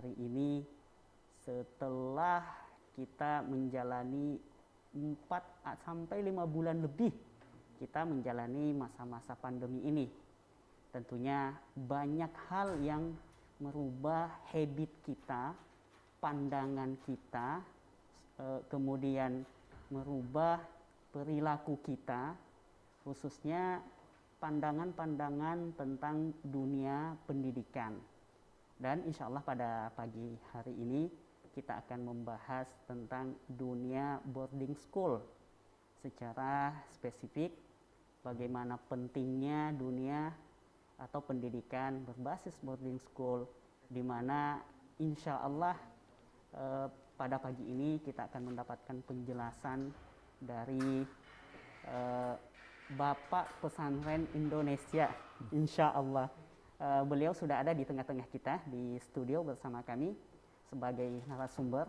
hari ini setelah kita menjalani 4 sampai 5 bulan lebih kita menjalani masa-masa pandemi ini. Tentunya banyak hal yang merubah habit kita, pandangan kita, kemudian merubah perilaku kita, khususnya pandangan-pandangan tentang dunia pendidikan. Dan insya Allah pada pagi hari ini kita akan membahas tentang dunia boarding school secara spesifik, bagaimana pentingnya dunia atau pendidikan berbasis boarding school, di mana insya Allah pada pagi ini kita akan mendapatkan penjelasan dari Bapak Pesantren Indonesia, insya Allah. Beliau sudah ada di tengah-tengah kita di studio bersama kami sebagai narasumber,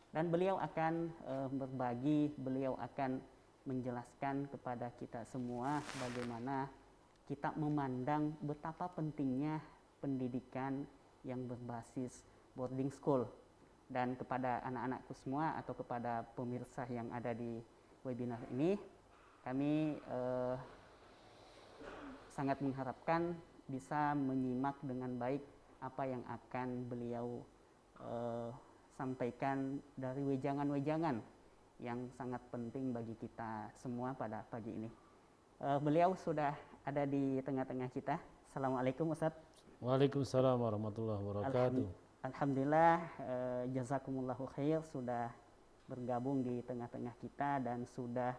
dan beliau akan berbagi, beliau akan menjelaskan kepada kita semua bagaimana kita memandang betapa pentingnya pendidikan yang berbasis boarding school. Dan kepada anak-anakku semua atau kepada pemirsa yang ada di webinar ini, kami sangat mengharapkan bisa menyimak dengan baik apa yang akan beliau sampaikan dari wejangan-wejangan yang sangat penting bagi kita semua pada pagi ini. Beliau sudah ada di tengah-tengah kita. Assalamualaikum Ustaz. Waalaikumsalam warahmatullahi wabarakatuh. Alhamdulillah, jazakumullahu khair sudah bergabung di tengah-tengah kita dan sudah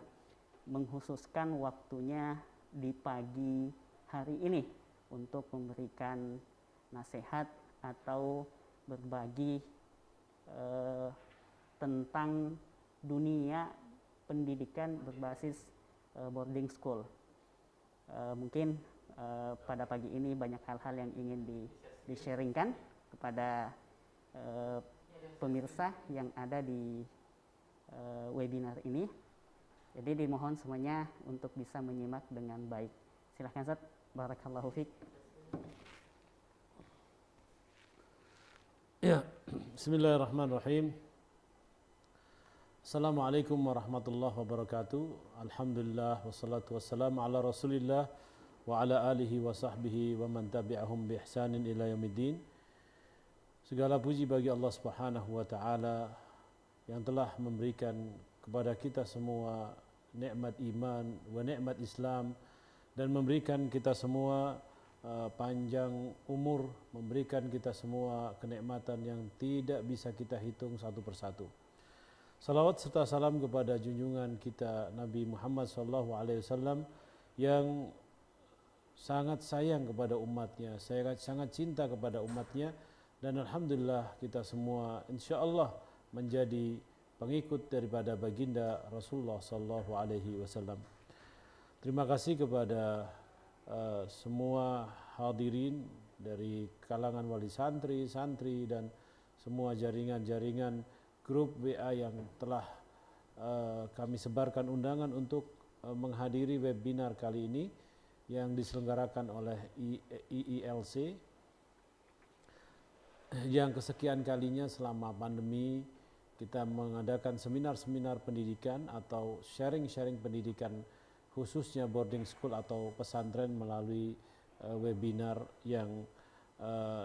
menghususkan waktunya di pagi hari ini untuk memberikan nasihat atau berbagi tentang dunia pendidikan berbasis boarding school. Mungkin pada pagi ini banyak hal-hal yang ingin di-sharingkan kepada pemirsa yang ada di webinar ini. Jadi dimohon semuanya untuk bisa menyimak dengan baik. Silahkan Ustaz. Barakallahu fiik. Ya, bismillahirrahmanirrahim. Assalamualaikum warahmatullahi wabarakatuh. Alhamdulillah wassalatu wassalamu ala Rasulillah wa ala alihi wa sahbihi wa man tabi'ahum bi ihsanin ila yaumiddin. Segala puji bagi Allah Subhanahu wa taala yang telah memberikan kepada kita semua nikmat iman wa nikmat Islam, dan memberikan kita semua panjang umur, memberikan kita semua kenikmatan yang tidak bisa kita hitung satu persatu. Salawat serta salam kepada junjungan kita Nabi Muhammad SAW yang sangat sayang kepada umatnya, sangat cinta kepada umatnya, dan alhamdulillah kita semua insyaAllah menjadi pengikut daripada baginda Rasulullah SAW. Terima kasih kepada semua hadirin dari kalangan wali santri, dan semua jaringan-jaringan grup WA yang telah kami sebarkan undangan untuk menghadiri webinar kali ini yang diselenggarakan oleh IELC yang kesekian kalinya selama pandemi. Kita mengadakan seminar-seminar pendidikan atau sharing-sharing pendidikan, khususnya boarding school atau pesantren, melalui webinar yang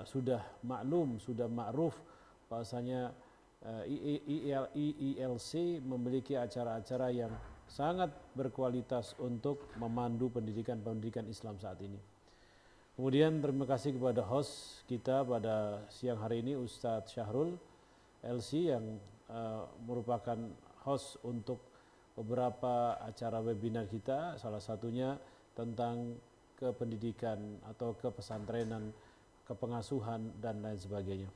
sudah maklum, sudah ma'ruf bahasanya IELC memiliki acara-acara yang sangat berkualitas untuk memandu pendidikan Islam saat ini. Kemudian terima kasih kepada host kita pada siang hari ini, Ustadz Syahrul LC, yang merupakan host untuk beberapa acara webinar kita, salah satunya tentang kependidikan atau kepesantrenan, kepengasuhan, dan lain sebagainya.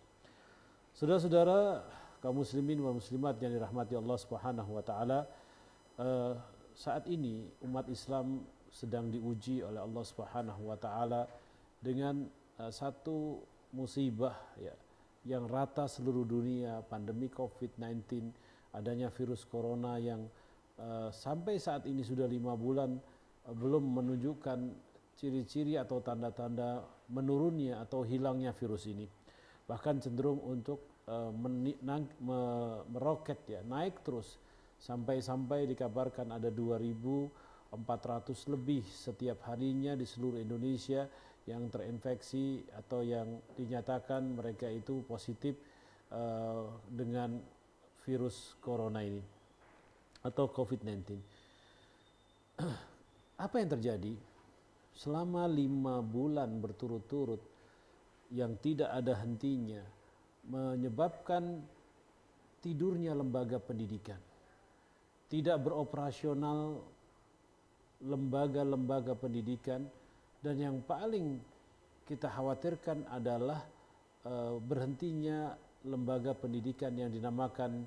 Saudara-saudara kaum muslimin wa muslimat yang dirahmati Allah Subhanahu wa taala, saat ini umat Islam sedang diuji oleh Allah Subhanahu wa taala dengan satu musibah ya, yang rata seluruh dunia, pandemi COVID-19, adanya virus corona yang sampai saat ini sudah 5 bulan belum menunjukkan ciri-ciri atau tanda-tanda menurunnya atau hilangnya virus ini. bahkan cenderung untuk meroket ya, naik terus sampai dikabarkan ada 2.400 lebih setiap harinya di seluruh Indonesia yang terinfeksi atau yang dinyatakan mereka itu positif dengan virus corona ini atau COVID-19. Apa yang terjadi? Selama 5 bulan berturut-turut yang tidak ada hentinya, menyebabkan tidurnya lembaga pendidikan, tidak beroperasional lembaga-lembaga pendidikan, dan yang paling kita khawatirkan adalah berhentinya lembaga pendidikan yang dinamakan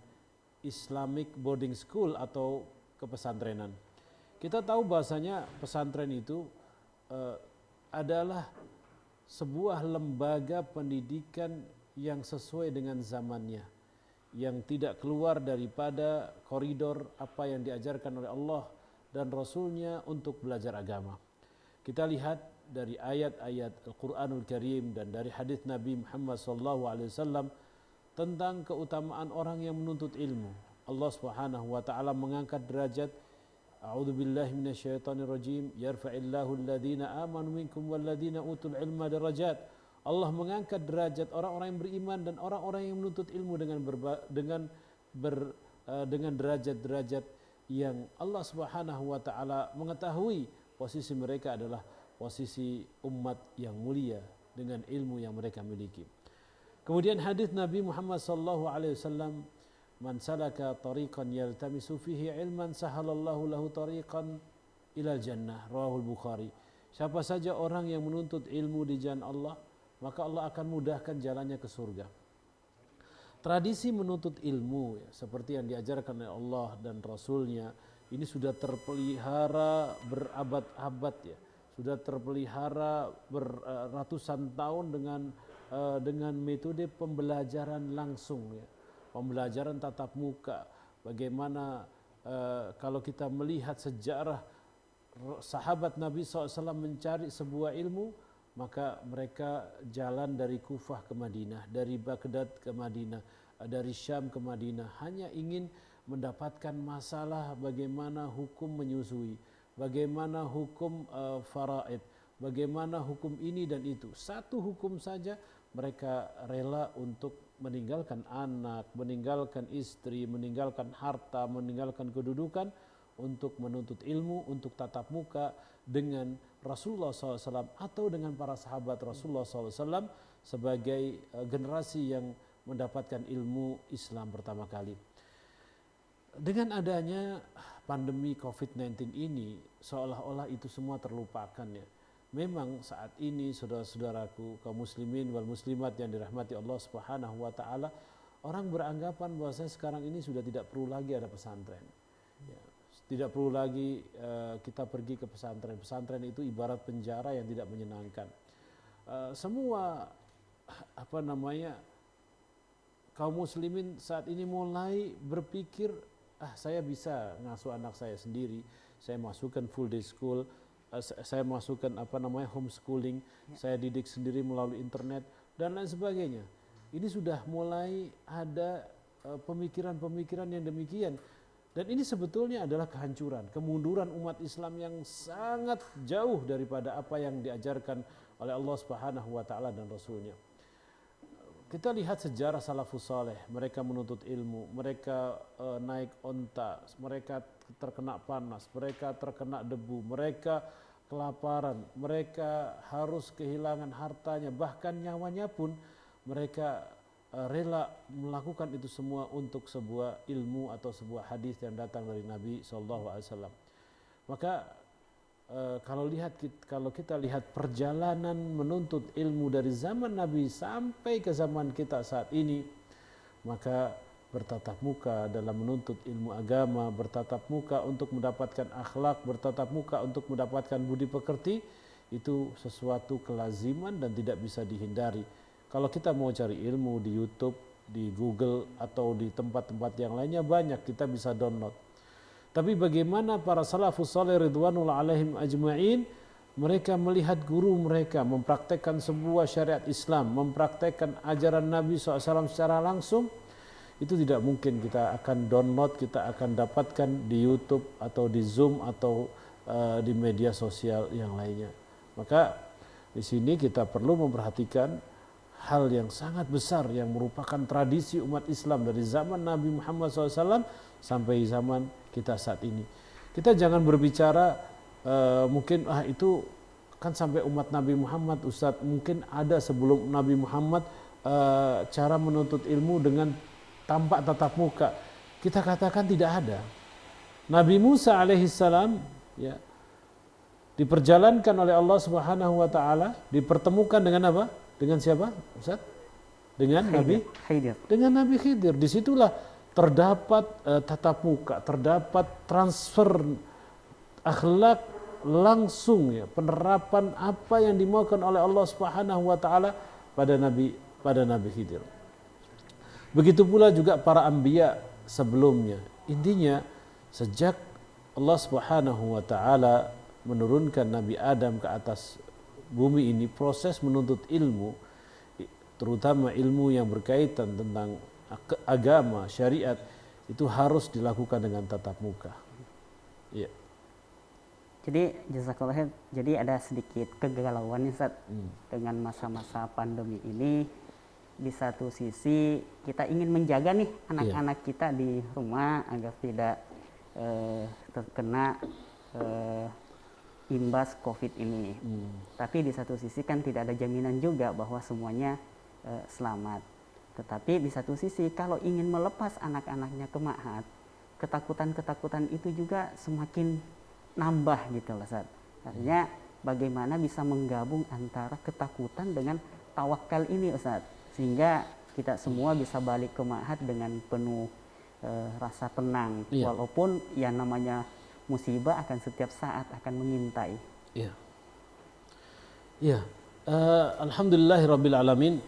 Islamic Boarding School atau kepesantrenan. Kita tahu bahasanya pesantren itu adalah sebuah lembaga pendidikan yang sesuai dengan zamannya, yang tidak keluar daripada koridor apa yang diajarkan oleh Allah dan Rasulnya untuk belajar agama. Kita lihat dari ayat-ayat Al-Quranul Karim dan dari hadis Nabi Muhammad SAW tentang keutamaan orang yang menuntut ilmu. Allah Subhanahu wa taala mengangkat derajat, a'udzubillahi minasyaitonirrajim, yarfa'illahu alladhina amanu minkum walladhina utul ilma darajat. Allah mengangkat derajat orang-orang yang beriman dan orang-orang yang menuntut ilmu dengan derajat-derajat yang Allah Subhanahu wa taala mengetahui posisi mereka adalah posisi umat yang mulia dengan ilmu yang mereka miliki. Kemudian hadis Nabi Muhammad sallallahu alaihi wasallam, man salaka tariqan yaltamisu fihi ilman sahalallahu lahu tariqan ilal jannah, rawahul Bukhari. Siapa saja orang yang menuntut ilmu di jalan Allah, maka Allah akan mudahkan jalannya ke surga. Tradisi menuntut ilmu ya, seperti yang diajarkan oleh Allah dan Rasulnya, ini sudah terpelihara berabad-abad ya, sudah terpelihara beratusan tahun dengan metode pembelajaran langsung ya, pembelajaran tatap muka. Bagaimana kalau kita melihat sejarah sahabat Nabi SAW mencari sebuah ilmu, maka mereka jalan dari Kufah ke Madinah, dari Baghdad ke Madinah, dari Syam ke Madinah, hanya ingin mendapatkan masalah bagaimana hukum menyusui, bagaimana hukum faraid, bagaimana hukum ini dan itu. Satu hukum saja mereka rela untuk meninggalkan anak, meninggalkan istri, meninggalkan harta, meninggalkan kedudukan untuk menuntut ilmu, untuk tatap muka dengan Rasulullah SAW atau dengan para sahabat Rasulullah SAW sebagai generasi yang mendapatkan ilmu Islam pertama kali. Dengan adanya pandemi COVID-19 ini, seolah-olah itu semua terlupakan ya. Memang saat ini saudara-saudaraku kaum muslimin wal muslimat yang dirahmati Allah Subhanahu wa taala, orang beranggapan bahwasanya sekarang ini sudah tidak perlu lagi ada pesantren. Ya, tidak perlu lagi kita pergi ke pesantren. Pesantren itu ibarat penjara yang tidak menyenangkan. Semua kaum muslimin saat ini mulai berpikir, saya bisa ngasuh anak saya sendiri, saya masukkan full day school, saya masukkan homeschooling, saya didik sendiri melalui internet dan lain sebagainya. Ini sudah mulai ada pemikiran-pemikiran yang demikian. Dan ini sebetulnya adalah kehancuran, kemunduran umat Islam yang sangat jauh daripada apa yang diajarkan oleh Allah Subhanahu wa taala dan Rasulnya. Kita lihat sejarah salafus saleh, mereka menuntut ilmu, mereka naik onta, mereka terkena panas, mereka terkena debu, mereka kelaparan, mereka harus kehilangan hartanya, bahkan nyawanya pun mereka rela melakukan itu semua untuk sebuah ilmu atau sebuah hadis yang datang dari Nabi SAW. Maka kalau kita lihat perjalanan menuntut ilmu dari zaman Nabi sampai ke zaman kita saat ini, maka bertatap muka dalam menuntut ilmu agama, bertatap muka untuk mendapatkan akhlak, bertatap muka untuk mendapatkan budi pekerti, itu sesuatu kelaziman dan tidak bisa dihindari. Kalau kita mau cari ilmu di YouTube, di Google atau di tempat-tempat yang lainnya banyak, kita bisa download. Tapi bagaimana para salafus saleh ridwanullah alaihim ajma'in, mereka melihat guru mereka mempraktekkan sebuah syariat Islam, mempraktekkan ajaran Nabi SAW secara langsung, itu tidak mungkin kita akan download, kita akan dapatkan di YouTube atau di Zoom atau di media sosial yang lainnya. Maka di sini kita perlu memperhatikan hal yang sangat besar yang merupakan tradisi umat Islam dari zaman Nabi Muhammad SAW sampai zaman kita saat ini. Kita jangan berbicara mungkin itu kan sampai umat Nabi Muhammad, Ustadz, mungkin ada sebelum Nabi Muhammad cara menuntut ilmu dengan tampak tatap muka. Kita katakan tidak ada. Nabi Musa alaihissalam ya diperjalankan oleh Allah Subhanahu wa taala, dipertemukan dengan apa? Dengan siapa, Ustaz? Dengan Nabi Khidir. Dengan Nabi Khidir. Disitulah terdapat tatap muka, terdapat transfer akhlak langsung ya, penerapan apa yang dimaukan oleh Allah Subhanahu wa taala pada Nabi Khidir. Begitu pula juga para anbiya sebelumnya. Intinya sejak Allah Subhanahu wa taala menurunkan Nabi Adam ke atas bumi ini, proses menuntut ilmu, terutama ilmu yang berkaitan tentang agama, syariat, itu harus dilakukan dengan tatap muka. Ya. Jadi jazakallah khair, jadi ada sedikit kegalauan nih Ustaz dengan masa-masa pandemi ini. Di satu sisi kita ingin menjaga nih anak-anak kita di rumah agar tidak terkena imbas COVID ini. Tapi di satu sisi kan tidak ada jaminan juga bahwa semuanya selamat. Tetapi di satu sisi kalau ingin melepas anak-anaknya ke ma'had, ketakutan-ketakutan itu juga semakin nambah gitu loh Ustaz. Artinya bagaimana bisa menggabung antara ketakutan dengan tawakal ini Ustaz, sehingga kita semua bisa balik ke ma'had dengan penuh rasa tenang, walaupun yang namanya musibah akan setiap saat akan mengintai. Iya. Iya. Alhamdulillahirabbil alamin.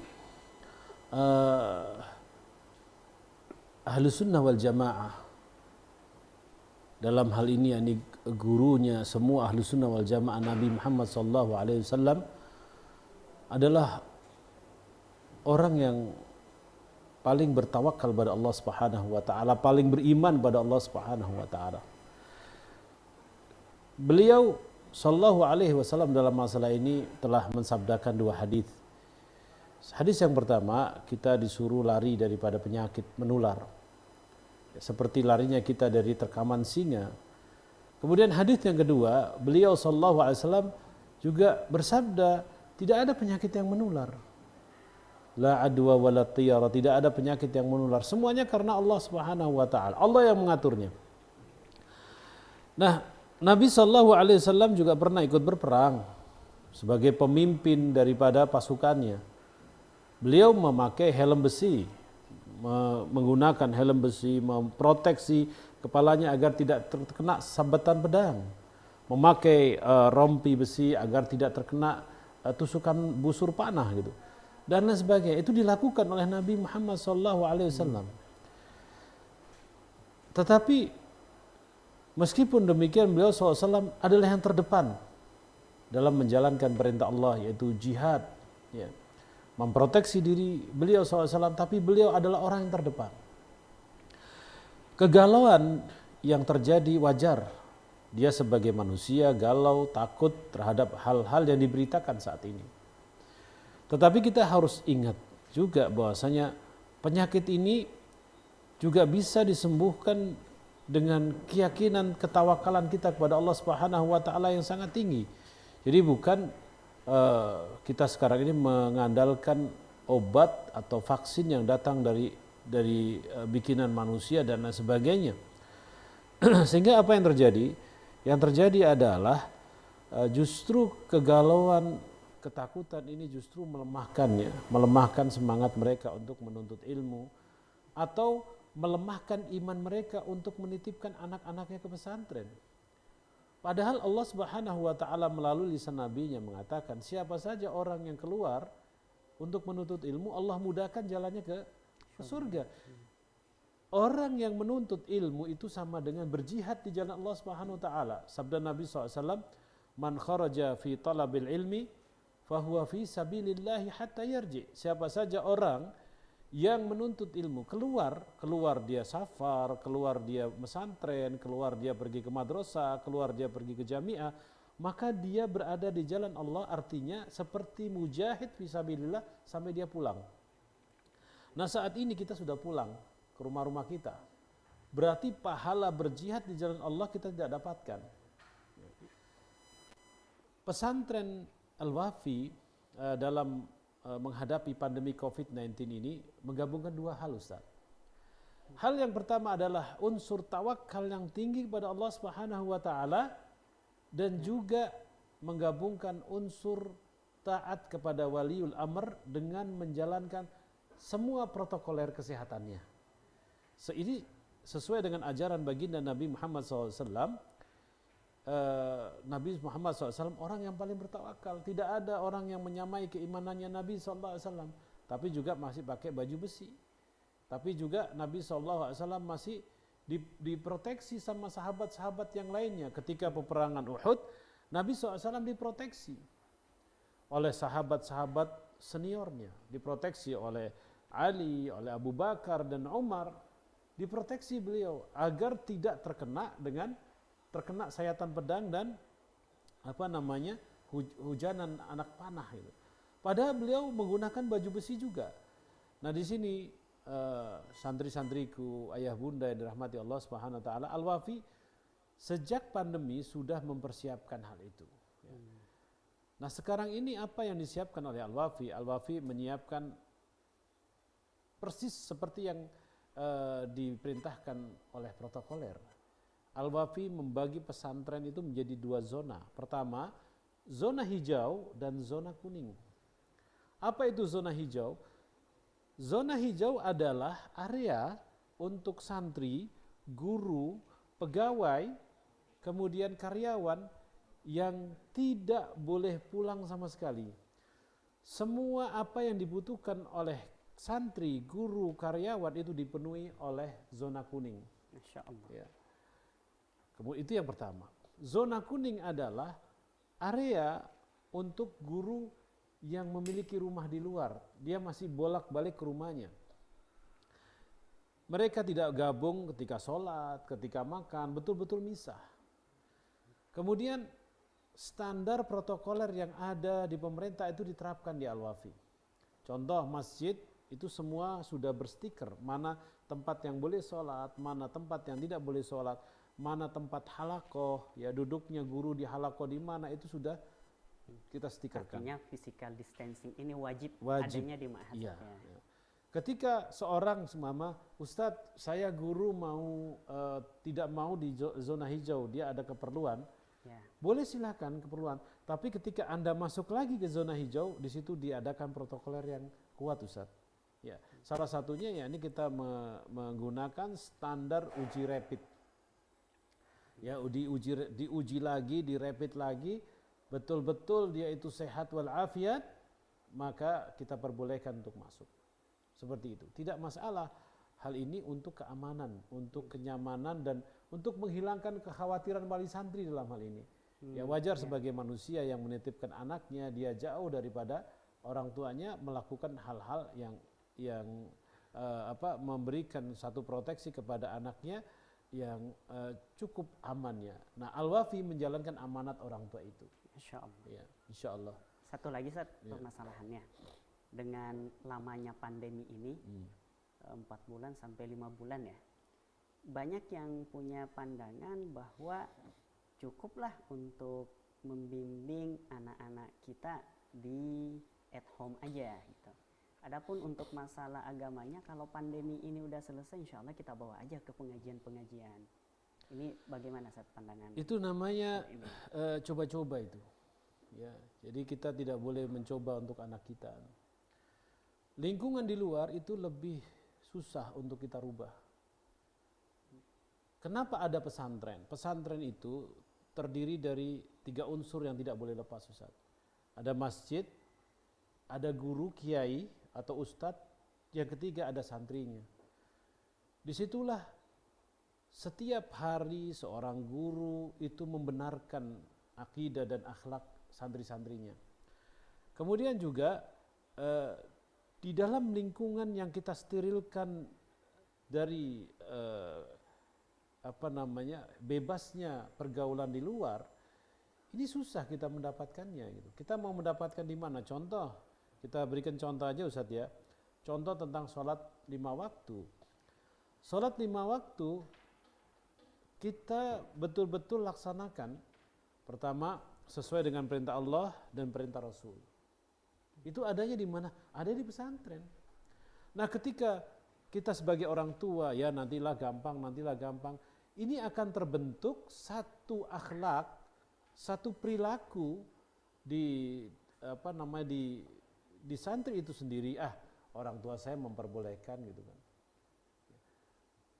Ahlus sunnah wal jamaah dalam hal ini yakni gurunya semua Ahlus sunnah wal jamaah Nabi Muhammad SAW adalah orang yang paling bertawakal pada Allah Subhanahu wa taala, paling beriman pada Allah Subhanahu wa taala. Beliau sallallahu alaihi wasallam dalam masalah ini telah mensabdakan dua hadis. Hadis yang pertama, kita disuruh lari daripada penyakit menular, seperti larinya kita dari terkaman singa. Kemudian hadis yang kedua, beliau sallallahu alaihi wasallam juga bersabda, tidak ada penyakit yang menular. La adwa wala tiyara, tidak ada penyakit yang menular. Semuanya karena Allah Subhanahu wa taala. Allah yang mengaturnya. Nah, Nabi sallallahu alaihi wasallam juga pernah ikut berperang sebagai pemimpin daripada pasukannya. Beliau memakai helm besi, menggunakan helm besi, memproteksi kepalanya agar tidak terkena sabetan pedang, memakai rompi besi agar tidak terkena tusukan busur panah gitu, dan lain sebagainya. Itu dilakukan oleh Nabi Muhammad SAW. Tetapi meskipun demikian, beliau SAW adalah yang terdepan dalam menjalankan perintah Allah, yaitu jihad, ya, memproteksi diri beliau SAW, tapi beliau adalah orang yang terdepan. Kegalauan yang terjadi wajar, dia sebagai manusia galau, takut terhadap hal-hal yang diberitakan saat ini. Tetapi kita harus ingat juga bahwasanya penyakit ini juga bisa disembuhkan dengan keyakinan ketawakalan kita kepada Allah Subhanahu wa taala yang sangat tinggi. Jadi bukan kita sekarang ini mengandalkan obat atau vaksin yang datang dari bikinan manusia dan lain sebagainya. Sehingga apa yang terjadi? Yang terjadi adalah justru kegalauan, ketakutan ini justru melemahkan semangat mereka untuk menuntut ilmu, atau melemahkan iman mereka untuk menitipkan anak-anaknya ke pesantren. Padahal Allah Subhanahu wa taala melalui lisan nabinya mengatakan, siapa saja orang yang keluar untuk menuntut ilmu, Allah mudahkan jalannya ke surga. Orang yang menuntut ilmu itu sama dengan berjihad di jalan Allah Subhanahu wa taala. Sabda Nabi SAW, man kharaja fi talabil ilmi fahuwa fi sabilillahi hatta yarji. Siapa saja orang yang menuntut ilmu, keluar dia safar, keluar dia mesantren, keluar dia pergi ke madrasah, keluar dia pergi ke jamiah, maka dia berada di jalan Allah, artinya seperti mujahid fisabilillah sampai dia pulang. Nah, saat ini kita sudah pulang ke rumah-rumah kita. Berarti pahala berjihad di jalan Allah kita tidak dapatkan. Pesantren Al-Wafi dalam menghadapi pandemi COVID-19 ini menggabungkan dua hal, Ustaz. Hal yang pertama adalah unsur tawakal yang tinggi kepada Allah Subhanahu wa taala dan juga menggabungkan unsur taat kepada waliul amr dengan menjalankan semua protokoler kesehatannya. Ini sesuai dengan ajaran baginda Nabi Muhammad SAW. Nabi Muhammad SAW orang yang paling bertawakal. Tidak ada orang yang menyamai keimanannya Nabi SAW. Tapi juga masih pakai baju besi. Tapi juga Nabi SAW masih diproteksi sama sahabat-sahabat yang lainnya. Ketika peperangan Uhud, Nabi SAW diproteksi oleh sahabat-sahabat seniornya. Diproteksi oleh Ali, oleh Abu Bakar dan Umar. Diproteksi beliau agar tidak terkena sayatan pedang dan hujanan anak panah itu. Padahal beliau menggunakan baju besi juga. Nah, di sini santri-santriku, ayah bunda yang dirahmati Allah Subhanahu wa taala, Al-Wafi sejak pandemi sudah mempersiapkan hal itu. Nah, sekarang ini apa yang disiapkan oleh Al-Wafi? Al-Wafi menyiapkan persis seperti yang diperintahkan oleh protokoler. Al-Wafi membagi pesantren itu menjadi dua zona. Pertama, zona hijau dan zona kuning. Apa itu zona hijau? Zona hijau adalah area untuk santri, guru, pegawai, kemudian karyawan yang tidak boleh pulang sama sekali. Semua apa yang dibutuhkan oleh santri, guru, karyawan itu dipenuhi oleh zona kuning. Masya Allah. Ya. Kemudian itu yang pertama. Zona kuning adalah area untuk guru yang memiliki rumah di luar. Dia masih bolak-balik ke rumahnya. Mereka tidak gabung ketika sholat, ketika makan, betul-betul misah. Kemudian standar protokoler yang ada di pemerintah itu diterapkan di Al-Wafi. Contoh masjid itu semua sudah berstiker. Mana tempat yang boleh sholat, mana tempat yang tidak boleh sholat. Mana tempat halakoh, ya duduknya guru di halakoh di mana itu sudah kita stikerkan. Artinya physical distancing ini wajib adanya di ma'had. Iya. Ya. Ketika seorang semama, Ustadz saya guru tidak mau di zona hijau, dia ada keperluan, ya. Boleh silakan keperluan. Tapi ketika Anda masuk lagi ke zona hijau, di situ diadakan protokoler yang kuat, Ustadz. Ya. Salah satunya ya ini kita menggunakan standar uji rapid. Ya, diuji lagi, direpit lagi, betul-betul dia itu sehat walafiat, maka kita perbolehkan untuk masuk. Seperti itu. Tidak masalah. Hal ini untuk keamanan, untuk kenyamanan dan untuk menghilangkan kekhawatiran wali santri dalam hal ini. Ya wajar sebagai manusia yang menitipkan anaknya, dia jauh daripada orang tuanya melakukan hal-hal yang memberikan satu proteksi kepada anaknya yang cukup amannya. Nah, Al-Wafi menjalankan amanat orang tua itu. Insya Allah. Ya, insya Allah. Satu lagi permasalahannya. Dengan lamanya pandemi ini, 4 bulan sampai 5 bulan ya. Banyak yang punya pandangan bahwa cukuplah untuk membimbing anak-anak kita di at home aja gitu. Adapun untuk masalah agamanya, kalau pandemi ini udah selesai, insya Allah kita bawa aja ke pengajian-pengajian. Ini bagaimana Ustaz pandangan? Itu namanya coba-coba itu. Ya, jadi kita tidak boleh mencoba untuk anak kita. Lingkungan di luar itu lebih susah untuk kita rubah. Kenapa ada pesantren? Pesantren itu terdiri dari 3 unsur yang tidak boleh lepas, Ustaz. Ada masjid, ada guru, kiai, atau ustadz, yang ketiga ada santrinya. Disitulah setiap hari seorang guru itu membenarkan akidah dan akhlak santri-santrinya. Kemudian juga di dalam lingkungan yang kita sterilkan dari bebasnya pergaulan di luar, ini susah kita mendapatkannya gitu. Kita mau mendapatkan di mana? Contoh, kita berikan contoh aja Ustadz ya. Contoh tentang sholat 5 waktu. Sholat 5 waktu kita betul-betul laksanakan. Pertama, sesuai dengan perintah Allah dan perintah Rasul. Itu adanya di mana? Ada di pesantren. Nah, ketika kita sebagai orang tua, ya nantilah gampang. Ini akan terbentuk satu akhlak, satu perilaku di santri itu sendiri. Orang tua saya memperbolehkan gitu kan.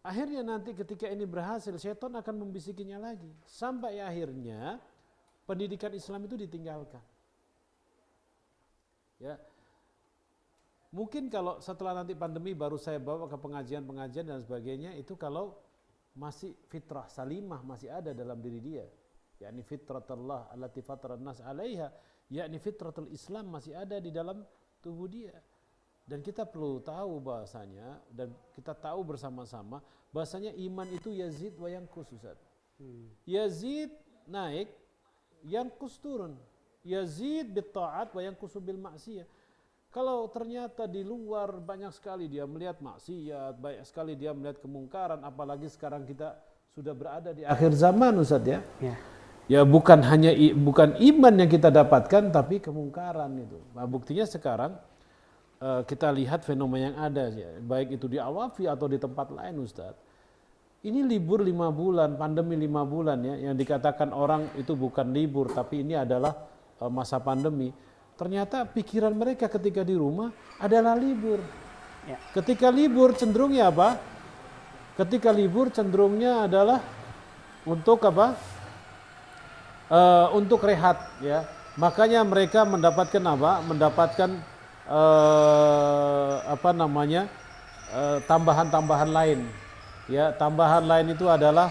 Akhirnya nanti ketika ini berhasil, syaitan akan membisikinya lagi. Sampai akhirnya pendidikan Islam itu ditinggalkan. Ya, mungkin kalau setelah nanti pandemi baru saya bawa ke pengajian-pengajian dan sebagainya, itu kalau masih fitrah salimah masih ada dalam diri dia, yakni fitratullah allati fataran nas 'alaiha, yakni fitratul Islam masih ada di dalam tubuh dia. Dan kita perlu tahu bahasanya, dan kita tahu bersama-sama bahasanya iman itu yazid wa yanqus, Ustaz. Yazid naik, yanqus turun. Yazid bit ta'at wa yanqusu bil maksiyah. Kalau ternyata di luar banyak sekali dia melihat maksiat, banyak sekali dia melihat kemungkaran, apalagi sekarang kita sudah berada di akhir zaman, Ustaz ya. Ya bukan iman yang kita dapatkan, tapi kemungkaran itu. Nah, buktinya sekarang kita lihat fenomena yang ada ya, baik itu di Al-Wafi atau di tempat lain, Ustaz. Ini libur 5 bulan, pandemi 5 bulan ya, yang dikatakan orang itu bukan libur, tapi ini adalah masa pandemi. Ternyata pikiran mereka ketika di rumah adalah libur. Ya. Ketika libur cenderungnya apa? Ketika libur cenderungnya adalah untuk apa? Untuk rehat ya. Makanya mereka mendapatkan apa? Mendapatkan tambahan-tambahan lain. Ya, tambahan lain itu adalah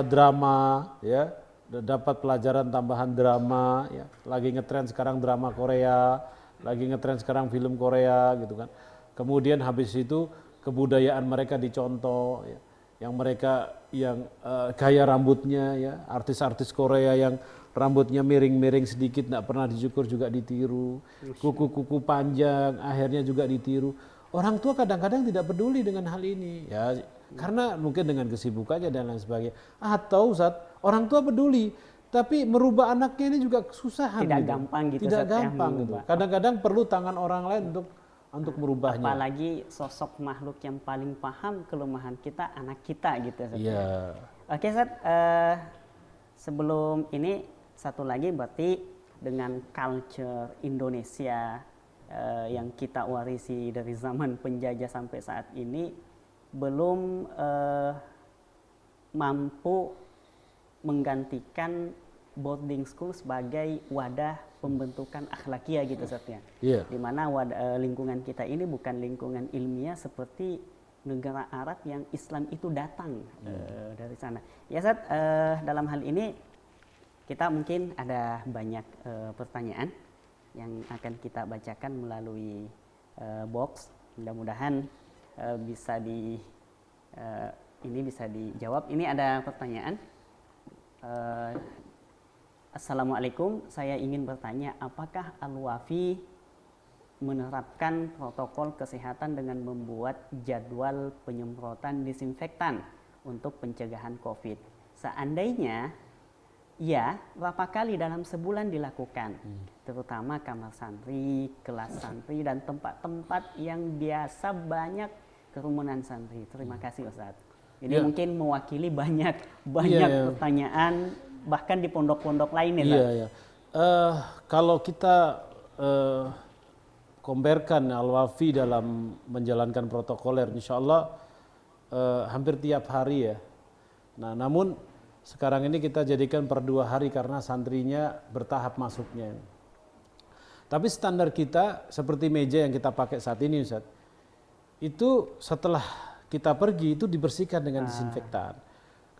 drama ya. Dapat pelajaran tambahan drama ya. Lagi ngetren sekarang drama Korea, lagi ngetren sekarang film Korea gitu kan. Kemudian habis itu kebudayaan mereka dicontoh ya. Yang mereka yang gaya rambutnya ya, artis-artis Korea yang rambutnya miring-miring sedikit enggak pernah dicukur juga ditiru. Kuku-kuku panjang akhirnya juga ditiru. Orang tua kadang-kadang tidak peduli dengan hal ini ya. Karena mungkin dengan kesibukannya dan lain sebagainya. Atau orang tua peduli, tapi merubah anaknya ini juga kesusahan. Tidak gampang gitu. Tidak gampang gitu. Kadang-kadang perlu tangan orang lain untuk merubahnya. Apalagi sosok makhluk yang paling paham kelemahan kita, anak kita gitu. Iya. Oke, Ustaz. Sebelum ini satu lagi berarti dengan culture Indonesia yang kita warisi dari zaman penjajah sampai saat ini belum mampu menggantikan boarding school sebagai wadah pembentukan akhlakia gitu Ustaz ya. Yeah. Di mana lingkungan kita ini bukan lingkungan ilmiah seperti negara Arab yang Islam itu datang dari sana. Ya Ustaz, dalam hal ini kita mungkin ada banyak pertanyaan yang akan kita bacakan melalui box. Mudah-mudahan bisa dijawab. Ini ada pertanyaan. Assalamualaikum, saya ingin bertanya, apakah Al-Wafi menerapkan protokol kesehatan dengan membuat jadwal penyemprotan disinfektan untuk pencegahan COVID? Seandainya ya, berapa kali dalam sebulan dilakukan, terutama kamar santri, kelas santri, dan tempat-tempat yang biasa banyak kerumunan santri. Terima kasih Ustaz. Ini mungkin mewakili banyak pertanyaan, bahkan di pondok-pondok lain ya Ustaz. Kalau kita komparkan Al-Wafi dalam menjalankan protokoler, insya Allah hampir tiap hari ya. Nah, namun sekarang ini kita jadikan per 2 hari karena santrinya bertahap masuknya. Tapi standar kita seperti meja yang kita pakai saat ini Ustaz, itu setelah kita pergi itu dibersihkan dengan disinfektan.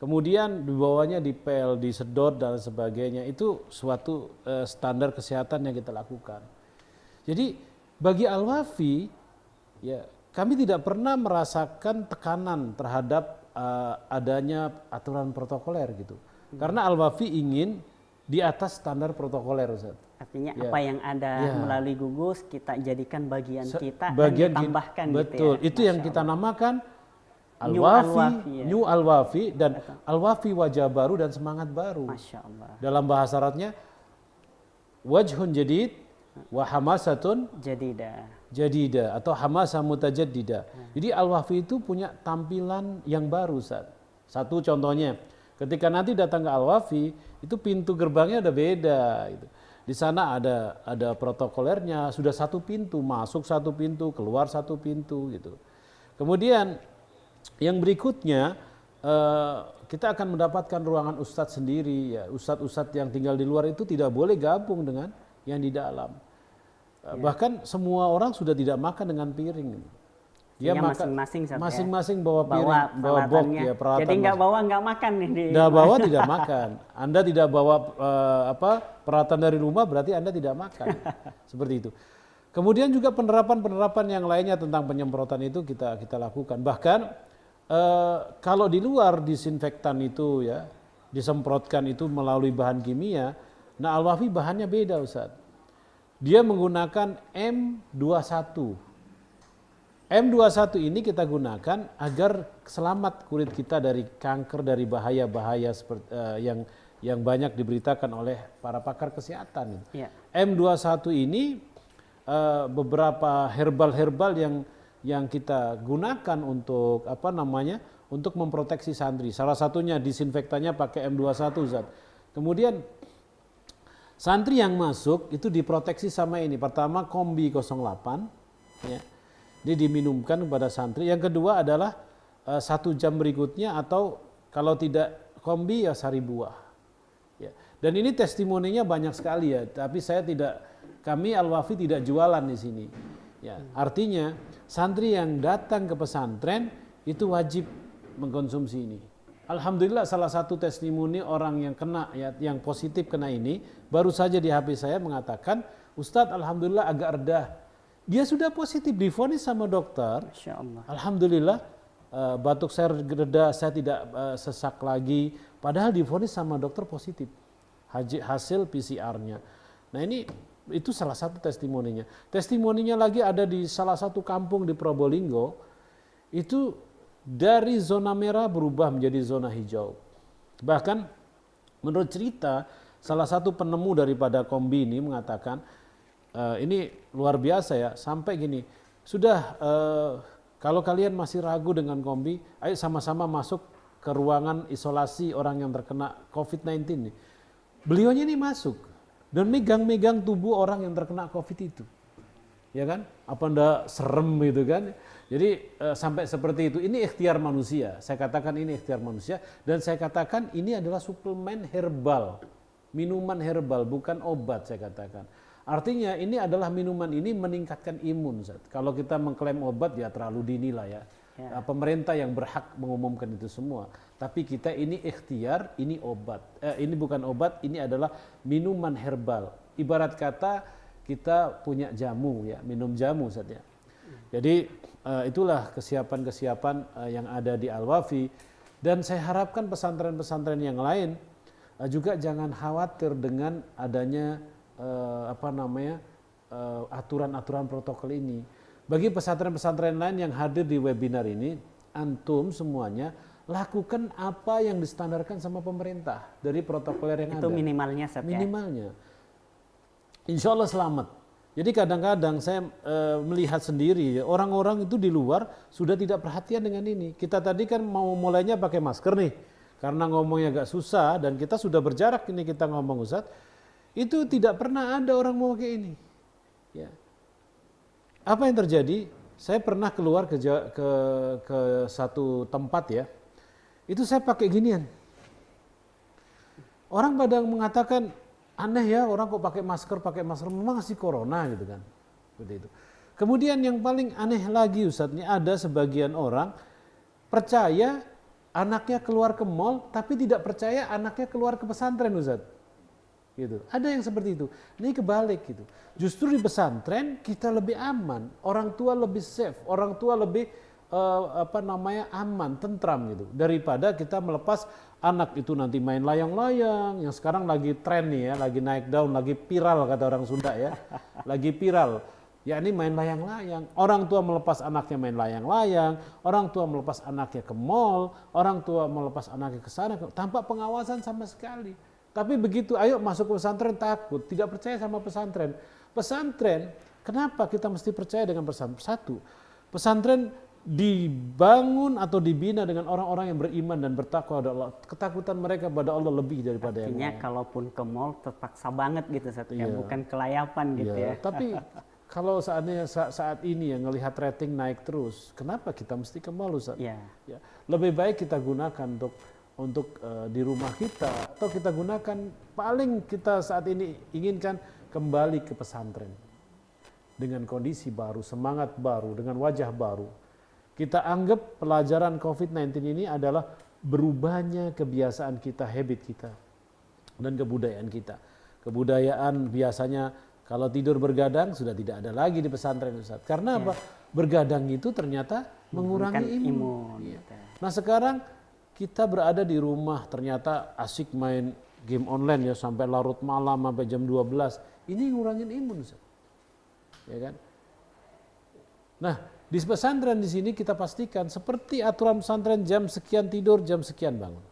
kemudian dibawanya dipel, disedot dan sebagainya. Itu suatu standar kesehatan yang kita lakukan. Jadi bagi Al-Wafi, ya kami tidak pernah merasakan tekanan terhadap adanya aturan protokoler gitu. Karena Al-Wafi ingin di atas standar protokoler, Ustaz. Artinya apa yang ada melalui gugus kita jadikan bagian kita bagian dan ditambahkan betul. gitu ya. Itu yang kita namakan Al-Wafi, New Al-Wafi dan Al-Wafi wajah baru dan semangat baru. Masya Allah. Dalam bahasa Arabnya wajhun jadid wa hamasatun jadida atau hamasa mutajaddida. Jadi Al-Wafi itu punya tampilan yang baru, Ustaz. Satu contohnya, ketika nanti datang ke Al-Wafi, itu pintu gerbangnya udah beda gitu. Di sana ada protokolernya, sudah satu pintu, masuk satu pintu, keluar satu pintu gitu. Kemudian yang berikutnya kita akan mendapatkan ruangan ustadz sendiri ya. Ustadz yang tinggal di luar itu tidak boleh gabung dengan yang di dalam. Bahkan semua orang sudah tidak makan dengan piring. Dia masing-masing bawa piring, bawa box ya, peralatan. Jadi nggak bawa nggak makan nih. Nggak bawa tidak makan. Anda tidak bawa peralatan dari rumah berarti Anda tidak makan. Seperti itu. Kemudian juga penerapan yang lainnya tentang penyemprotan itu kita lakukan. Bahkan kalau di luar disinfektan itu ya disemprotkan itu melalui bahan kimia, nah Al-Wafi bahannya beda, Ustaz. Dia menggunakan M21. M21 ini kita gunakan agar selamat kulit kita dari kanker, dari bahaya-bahaya seperti yang banyak diberitakan oleh para pakar kesehatan. Ya. M21 ini beberapa herbal yang kita gunakan untuk untuk memproteksi santri. Salah satunya disinfektannya pakai M21, Zat. Kemudian santri yang masuk itu diproteksi sama ini. Pertama Kombi 08 ya. Ini diminumkan kepada santri. Yang kedua adalah 1 jam berikutnya atau kalau tidak Kombi ya sari buah. Ya. Dan ini testimoninya banyak sekali ya. Tapi kami Al-Wafi tidak jualan di sini. Ya. Artinya santri yang datang ke pesantren itu wajib mengkonsumsi ini. Alhamdulillah salah satu testimoni orang yang kena ya, yang positif kena ini baru saja di HP saya mengatakan, Ustadz alhamdulillah agak reda. Dia sudah positif divonis sama dokter. Masya Allah. Alhamdulillah batuk saya reda, saya tidak sesak lagi. Padahal divonis sama dokter positif hasil PCR-nya. Nah itu salah satu testimoninya. Testimoninya lagi ada di salah satu kampung di Probolinggo. Itu dari zona merah berubah menjadi zona hijau. Bahkan menurut cerita salah satu penemu daripada Kombi ini mengatakan, ini luar biasa ya, sampai gini, sudah kalau kalian masih ragu dengan Kombi, ayo sama-sama masuk ke ruangan isolasi orang yang terkena COVID-19 nih. Beliaunya ini masuk dan megang-megang tubuh orang yang terkena COVID itu. Ya kan? Apa enggak serem gitu kan? Jadi sampai seperti itu, ini ikhtiar manusia. Saya katakan ini ikhtiar manusia dan saya katakan ini adalah suplemen herbal. Minuman herbal, bukan obat saya katakan. Artinya ini adalah minuman ini meningkatkan imun. Kalau kita mengklaim obat ya terlalu dini lah ya. Pemerintah yang berhak mengumumkan itu semua. Tapi kita ini ikhtiar, ini obat. Ini bukan obat, ini adalah minuman herbal. Ibarat kata kita punya jamu ya, minum jamu saja. Jadi itulah kesiapan-kesiapan yang ada di Al-Wafi. Dan saya harapkan pesantren-pesantren yang lain juga jangan khawatir dengan adanya aturan-aturan protokol ini. Bagi pesantren-pesantren lain yang hadir di webinar ini, antum semuanya lakukan apa yang distandarkan sama pemerintah dari protokoler yang itu ada. Itu minimalnya, Seth, minimalnya. Insya Allah selamat. Jadi kadang-kadang saya melihat sendiri orang-orang itu di luar sudah tidak perhatian dengan ini. Kita tadi kan mau mulainya pakai masker nih, karena ngomongnya agak susah dan kita sudah berjarak ini kita ngomong, Ustaz. Itu tidak pernah ada orang mau pakai ini. Ya. Apa yang terjadi? Saya pernah keluar ke satu tempat ya. Itu saya pakai ginian. Orang pada mengatakan aneh ya, orang kok pakai masker, memang masih corona gitu kan. Seperti itu. Kemudian yang paling aneh lagi Ustaz, ini ada sebagian orang percaya anaknya keluar ke mall tapi tidak percaya anaknya keluar ke pesantren, Ustaz. Gitu. Ada yang seperti itu. Ini kebalik gitu. Justru di pesantren kita lebih aman, orang tua lebih safe, orang tua lebih aman, tentram gitu. Daripada kita melepas anak itu nanti main layang-layang, yang sekarang lagi tren nih ya, lagi naik daun, lagi viral kata orang Sunda ya. Lagi viral. Ya ini main layang-layang. Orang tua melepas anaknya main layang-layang, orang tua melepas anaknya ke mall, orang tua melepas anaknya ke sana tanpa pengawasan sama sekali. Tapi begitu ayo masuk ke pesantren takut, tidak percaya sama pesantren. Pesantren, kenapa kita mesti percaya dengan pesantren? Satu, pesantren dibangun atau dibina dengan orang-orang yang beriman dan bertakwa kepada Allah. Ketakutan mereka pada Allah lebih daripada yang lain. Artinya kalaupun ke mall terpaksa banget gitu, ya, bukan kelayapan gitu ya. Tapi kalau saat ini yang ngelihat rating naik terus, kenapa kita mesti ke mall, Ustaz? Ya. Lebih baik kita gunakan untuk di rumah kita, atau kita gunakan paling kita saat ini inginkan kembali ke pesantren dengan kondisi baru, semangat baru, dengan wajah baru. Kita anggap pelajaran COVID-19 ini adalah berubahnya kebiasaan kita, habit kita, dan kebudayaan kita. Kebudayaan biasanya kalau tidur bergadang sudah tidak ada lagi di pesantren, Ustaz. Karena apa? Bergadang itu ternyata mengurangi imun. Nah sekarang kita berada di rumah ternyata asik main game online ya sampai larut malam sampai jam 12. Ini ngurangin imun, Ustaz. Ya kan? Nah, di pesantren di sini kita pastikan seperti aturan pesantren jam sekian tidur, jam sekian bangun.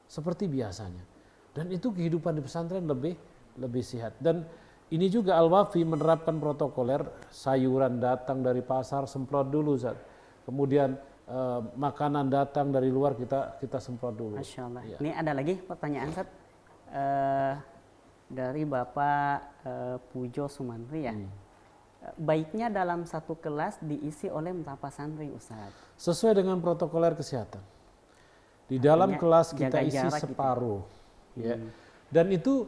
Seperti biasanya. Dan itu kehidupan di pesantren lebih sehat. Dan ini juga Al-Wafi menerapkan protokoler, sayuran datang dari pasar semprot dulu, Ustaz. Kemudian makanan datang dari luar kita semprot dulu. Masya Allah. Ya. Ini ada lagi pertanyaan, Ustaz, dari Bapak Pujo Sumantri ya. Baiknya dalam satu kelas diisi oleh berapa santri, Ustaz? Sesuai dengan protokoler kesehatan. Di dalam kelas kita isi separuh. Gitu. Ya. Dan itu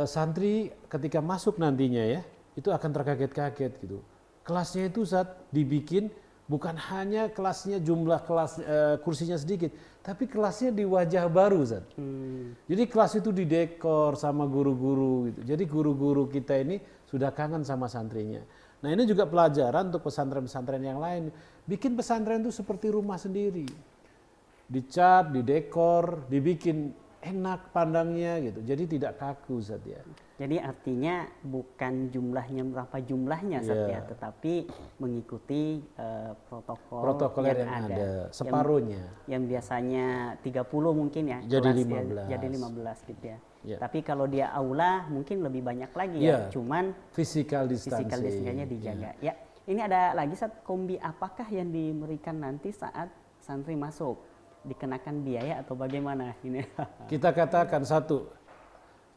santri ketika masuk nantinya ya, itu akan terkaget-kaget gitu. Kelasnya itu Ustaz dibikin bukan hanya kelasnya jumlah kelas kursinya sedikit, tapi kelasnya di wajah baru, Ustaz. Jadi kelas itu didekor sama guru-guru gitu. Jadi guru-guru kita ini sudah kangen sama santrinya. Nah ini juga pelajaran untuk pesantren-pesantren yang lain. Bikin pesantren itu seperti rumah sendiri. Dicat, didekor, dibikin enak pandangnya gitu. Jadi tidak kaku, Ustaz ya. Jadi artinya bukan jumlahnya berapa jumlahnya, Ustaz ya, tetapi mengikuti protokol yang ada. Separuhnya. Yang biasanya 30 mungkin ya. Jadi 15. Ya, jadi 15 gitu ya. Tapi kalau dia aula mungkin lebih banyak lagi ya. Cuman physical distancing-nya dijaga. Ya. Ini ada lagi, Ustaz, kombi apakah yang diberikan nanti saat santri masuk? Dikenakan biaya atau bagaimana ini? Kita katakan satu,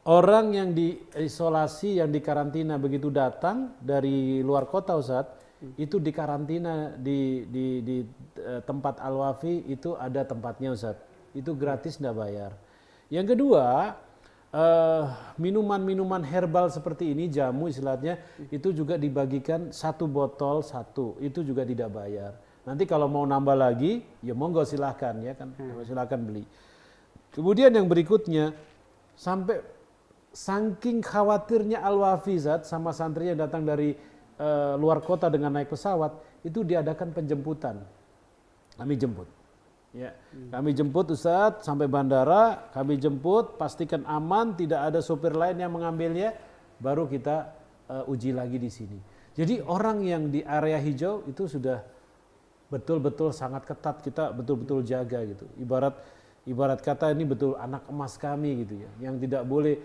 orang yang diisolasi, yang dikarantina begitu datang dari luar kota, Ustaz, itu dikarantina di tempat Al-Wafi itu ada tempatnya, Ustaz. Itu gratis, nggak bayar. Yang kedua, minuman-minuman herbal seperti ini, jamu istilahnya, itu juga dibagikan satu botol satu, itu juga tidak bayar. Nanti kalau mau nambah lagi, ya monggo silahkan ya kan, silahkan beli. Kemudian yang berikutnya, sampai saking khawatirnya Al-Wafi Zat sama santrinya datang dari luar kota dengan naik pesawat, itu diadakan penjemputan. Kami jemput. Ya, kami jemput Ustadz sampai bandara, kami jemput, pastikan aman, tidak ada sopir lain yang mengambilnya, baru kita uji lagi di sini. Jadi orang yang di area hijau itu sudah betul-betul sangat ketat, kita betul-betul jaga gitu. Ibarat kata ini betul anak emas kami gitu ya, yang tidak boleh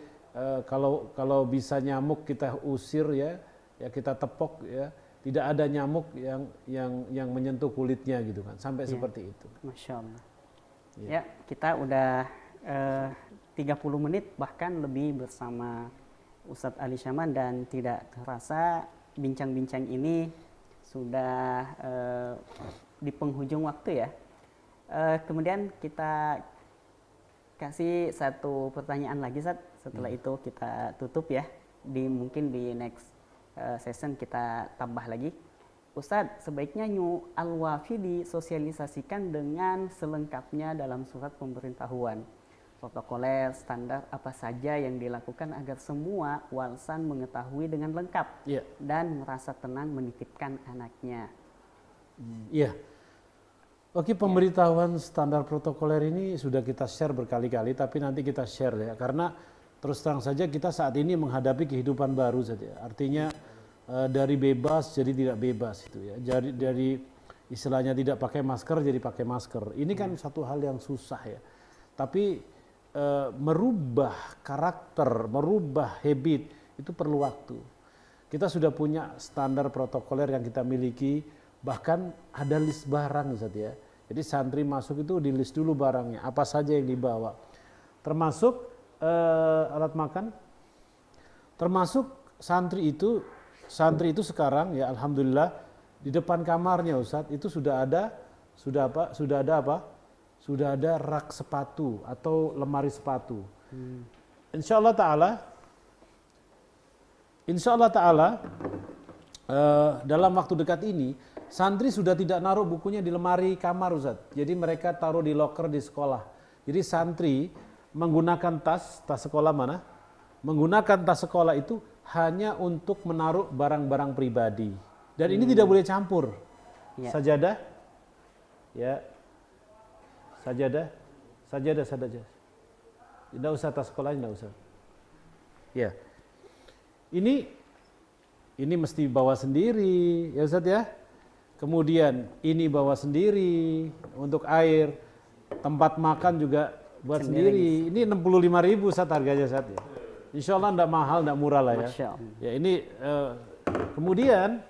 kalau bisa nyamuk kita usir ya kita tepok ya, tidak ada nyamuk yang menyentuh kulitnya gitu kan, sampai seperti itu. Masya Allah. Ya, kita udah 30 menit bahkan lebih bersama Ustadz Ali Syaman, dan tidak terasa bincang-bincang ini sudah di penghujung waktu ya. Kemudian kita kasih satu pertanyaan lagi, Ustadz. Setelah itu kita tutup ya. Mungkin di next session kita tambah lagi. Ustadz, sebaiknya New Al-Wafi disosialisasikan dengan selengkapnya dalam surat pemberitahuan. Protokoler, standar apa saja yang dilakukan agar semua walsan mengetahui dengan lengkap dan merasa tenang menitipkan anaknya. Iya. Oke, pemberitahuan standar protokoler ini sudah kita share berkali-kali, tapi nanti kita share ya, karena terus terang saja kita saat ini menghadapi kehidupan baru saja. Artinya dari bebas jadi tidak bebas itu ya. Dari istilahnya tidak pakai masker jadi pakai masker. Ini kan satu hal yang susah ya. Tapi merubah karakter, merubah habit itu perlu waktu. Kita sudah punya standar protokoler yang kita miliki, bahkan ada list barang Ustaz ya. Jadi santri masuk itu di list dulu barangnya, apa saja yang dibawa. Termasuk alat makan, termasuk santri itu sekarang ya alhamdulillah di depan kamarnya Ustaz itu sudah ada rak sepatu atau lemari sepatu. Insya Allah Ta'ala dalam waktu dekat ini santri sudah tidak naruh bukunya di lemari kamar Ustaz. Jadi mereka taruh di loker di sekolah. Jadi santri menggunakan tas sekolah mana? Menggunakan tas sekolah itu hanya untuk menaruh barang-barang pribadi. Dan ini tidak boleh campur. Sajadah ya. Sajadah. Tidak usah tas sekolah, tidak usah. Ya. Ini mesti bawa sendiri, ya Ustaz ya. Kemudian ini bawa sendiri untuk air, tempat makan juga buat sendiri. Ini 65.000 Ustaz harganya Ustaz ya. Insya Allah tidak mahal, tidak murah lah ya. Ya ini kemudian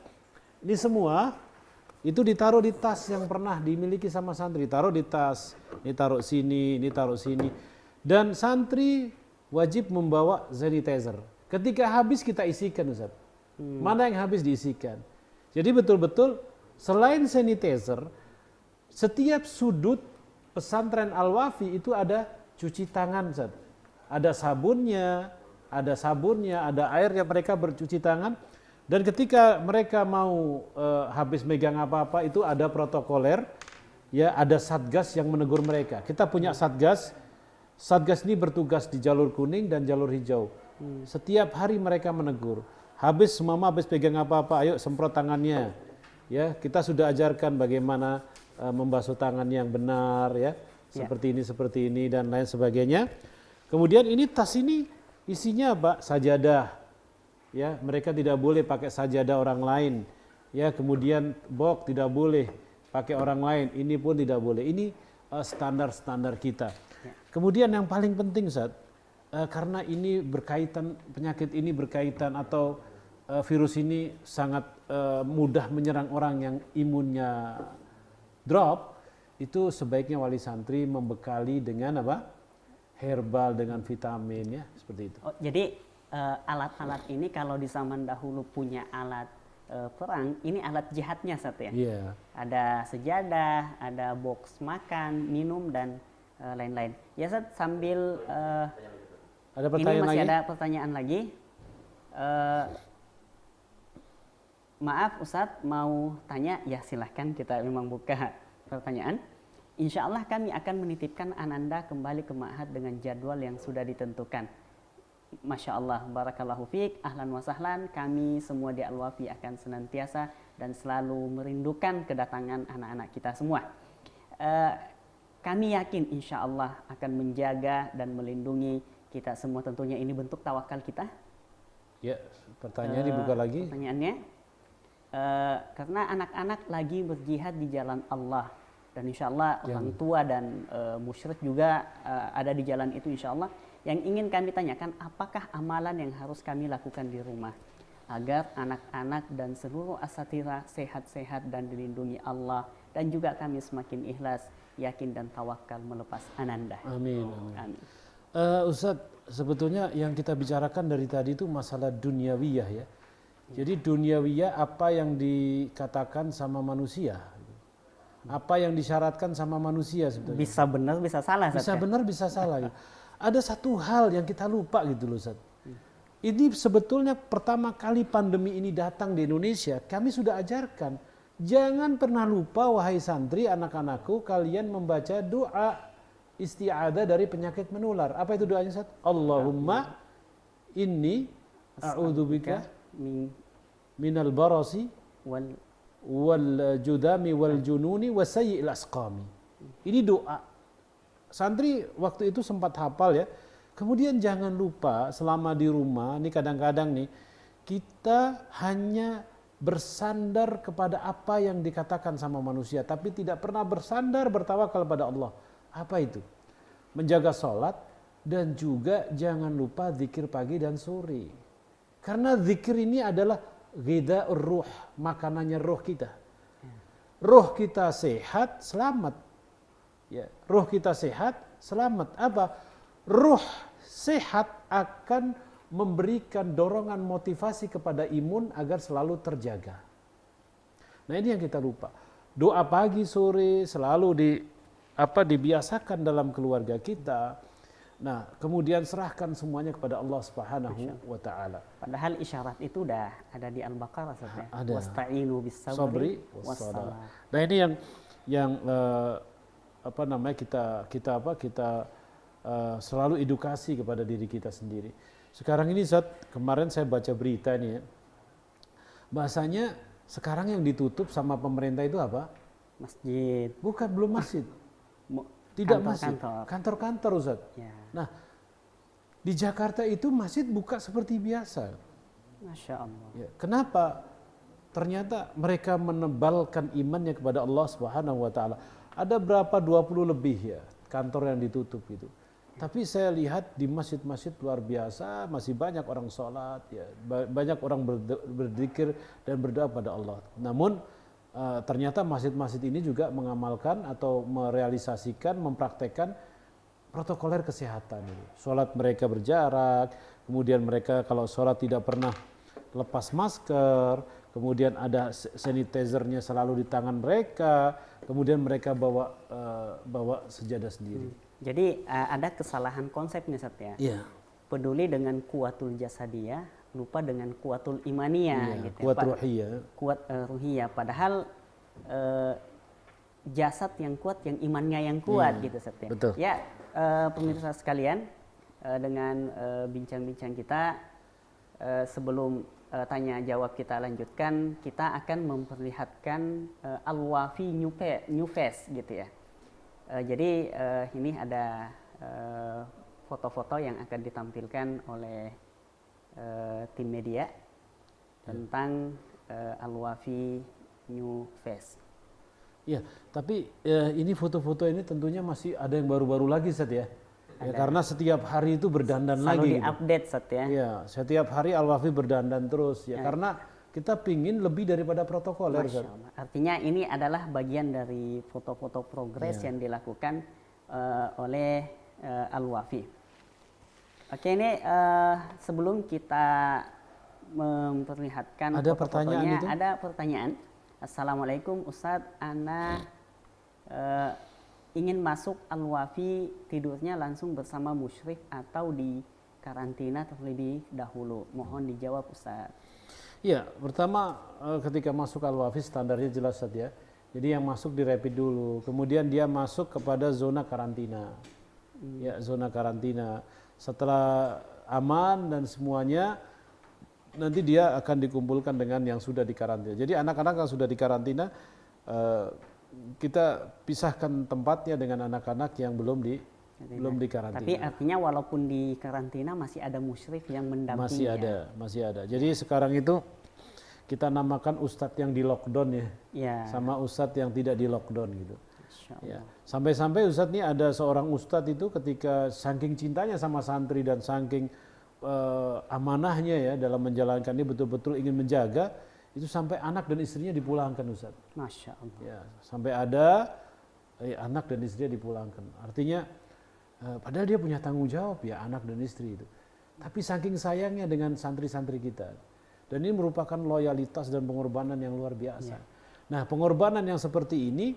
ini semua itu ditaruh di tas yang pernah dimiliki sama santri, taruh di tas, ini taruh sini, ini taruh sini. Dan santri wajib membawa sanitizer. Ketika habis kita isikan Ustaz. Mana yang habis diisikan. Jadi betul-betul selain sanitizer, setiap sudut pesantren Al-Wafi itu ada cuci tangan Ustaz. Ada sabunnya, ada airnya, mereka bercuci tangan. Dan ketika mereka mau habis megang apa-apa itu ada protokoler, ya ada satgas yang menegur mereka. Kita punya satgas ini bertugas di jalur kuning dan jalur hijau. Setiap hari mereka menegur. Habis pegang apa-apa, ayo semprot tangannya. Ya, kita sudah ajarkan bagaimana membasuh tangan yang benar, ya, seperti ini dan lain sebagainya. Kemudian ini tas ini isinya apa? Sajadah. Ya, mereka tidak boleh pakai sajadah orang lain. Ya, kemudian box tidak boleh pakai orang lain. Ini pun tidak boleh. Ini standar-standar kita. Kemudian yang paling penting Ustaz, karena ini berkaitan, penyakit ini berkaitan atau virus ini sangat mudah menyerang orang yang imunnya drop, itu sebaiknya wali santri membekali dengan apa? Herbal, dengan vitamin, ya, seperti itu. Oh, jadi alat-alat ini kalau di zaman dahulu punya alat perang, ini alat jihadnya Ustaz ya? Iya. Ada sejadah, ada box makan, minum, dan lain-lain. Ya Ustaz, sambil ada pertanyaan ini masih lagi? ada pertanyaan lagi. Maaf Ustadz, mau tanya? Ya silahkan, kita memang buka pertanyaan. Insya Allah kami akan menitipkan Ananda kembali ke Ma'had dengan jadwal yang sudah ditentukan. Masya Allah, barakallahu fiik, ahlan wa sahlan. Kami semua di Al-Wafi akan senantiasa dan selalu merindukan kedatangan anak-anak kita semua. Kami yakin insya Allah akan menjaga dan melindungi kita semua. Tentunya ini bentuk tawakal kita. Ya, pertanyaan dibuka lagi. Pertanyaannya, karena anak-anak lagi berjihad di jalan Allah. Dan insya Allah orang tua dan musyrik juga ada di jalan itu insya Allah. Yang ingin kami tanyakan, apakah amalan yang harus kami lakukan di rumah agar anak-anak dan seluruh asatira sehat-sehat dan dilindungi Allah, dan juga kami semakin ikhlas, yakin dan tawakal melepas Ananda. Amin. Ustadz, sebetulnya yang kita bicarakan dari tadi itu masalah duniawiyah ya. Jadi duniawiyah apa yang dikatakan sama manusia, apa yang disyaratkan sama manusia sebetulnya. Bisa benar, bisa salah. Bisa benar, bisa salah. Gitu. Ada satu hal yang kita lupa gitu loh Ustaz. Ini sebetulnya pertama kali pandemi ini datang di Indonesia, kami sudah ajarkan jangan pernah lupa wahai santri, anak-anakku, kalian membaca doa isti'adzah dari penyakit menular. Apa itu doanya, Ustaz? Allahumma inni a'udzubika minal barasi wal judami wal jununi wasayyi'il asqami. Ini doa. Santri waktu itu sempat hafal ya. Kemudian jangan lupa selama di rumah, nih kadang-kadang nih kita hanya bersandar kepada apa yang dikatakan sama manusia, tapi tidak pernah bersandar bertawakal pada Allah. Apa itu? Menjaga sholat dan juga jangan lupa zikir pagi dan sore. Karena zikir ini adalah ghidha'ur ruh, makanannya roh kita. Roh kita sehat, selamat. Ya, roh kita sehat, selamat. Apa? Roh sehat akan memberikan dorongan motivasi kepada imun agar selalu terjaga. Nah, ini yang kita lupa. Doa pagi sore selalu dibiasakan dalam keluarga kita. Nah, kemudian serahkan semuanya kepada Allah Subhanahu wa taala. Padahal isyarat itu udah ada di Al-Baqarah saja. Ada. Wasta'inu bis-sabri was-salah. Nah, ini yang kita selalu edukasi kepada diri kita sendiri. Sekarang ini kemarin saya baca berita nih ya. Bahasanya sekarang yang ditutup sama pemerintah itu apa? Masjid. Bukan, belum masjid. Tidak masjid. Kantor-kantor. Kantor-kantor, Ustaz. Ya. Nah, di Jakarta itu masjid buka seperti biasa. Masya Allah. Ya, kenapa? Ternyata mereka menebalkan imannya kepada Allah Subhanahu wa taala. Ada berapa 20 lebih ya kantor yang ditutup itu. Tapi saya lihat di masjid-masjid luar biasa masih banyak orang sholat, ya, banyak orang berzikir dan berdoa pada Allah. Namun ternyata masjid-masjid ini juga mengamalkan atau merealisasikan, mempraktekkan protokoler kesehatan. Sholat mereka berjarak, kemudian mereka kalau sholat tidak pernah lepas masker, kemudian ada sanitizernya selalu di tangan mereka, kemudian mereka bawa sejadah sendiri. Jadi ada kesalahan konsepnya, Ustaz ya. Iya. Peduli dengan kuatul jasadiyah, lupa dengan kuatul imaniyah. Iya, gitu kuat ya. ruhiyah. Kuat ruhiyah. Padahal jasad yang kuat, yang imannya yang kuat, gitu, Ustaz ya. Betul. Ya, pemirsa sekalian, dengan bincang-bincang kita, sebelum tanya jawab kita lanjutkan, kita akan memperlihatkan Al-Wafi New Face gitu ya. Jadi ini ada foto-foto yang akan ditampilkan oleh tim media tentang Al-Wafi New Face. Iya, tapi ini foto-foto ini tentunya masih ada yang baru-baru lagi, Ustaz ya. Ya, karena setiap hari itu berdandan lagi. Selalu diupdate, Ustaz ya. Iya, setiap hari Al-Wafi berdandan terus ya. Karena kita pingin lebih daripada protokoler. Artinya ini adalah bagian dari foto-foto progres yang dilakukan oleh Al-Wafi. Oke, ini sebelum kita memperlihatkan ada foto-fotonya, pertanyaan itu? Ada pertanyaan. Assalamualaikum Ustadz, Ana ingin masuk Al-Wafi, tidurnya langsung bersama musyrif atau di karantina terlebih dahulu? Mohon dijawab, Ustadz. Iya, pertama ketika masuk Al-Wafi standarnya jelas, Ustadz ya. Jadi yang masuk di rapid dulu, kemudian dia masuk kepada zona karantina. Ya, zona karantina. Setelah aman dan semuanya, nanti dia akan dikumpulkan dengan yang sudah dikarantina. Jadi anak-anak yang sudah dikarantina, kita pisahkan tempatnya dengan anak-anak yang belum dikarantina. Tapi artinya walaupun di karantina masih ada musyrif yang mendampingi. Masih ada. Jadi sekarang itu kita namakan ustadz yang di lockdown ya. Sama ustadz yang tidak di lockdown gitu. Ya. Sampai-sampai ustadz ini ada seorang ustadz itu ketika saking cintanya sama santri dan saking amanahnya ya dalam menjalankan ini betul-betul ingin menjaga, itu sampai anak dan istrinya dipulangkan, Ustaz. Masya Allah. Ya, sampai ada anak dan istrinya dipulangkan. Artinya padahal dia punya tanggung jawab ya, anak dan istri itu. Tapi saking sayangnya dengan santri-santri kita. Dan ini merupakan loyalitas dan pengorbanan yang luar biasa. Ya. Nah, pengorbanan yang seperti ini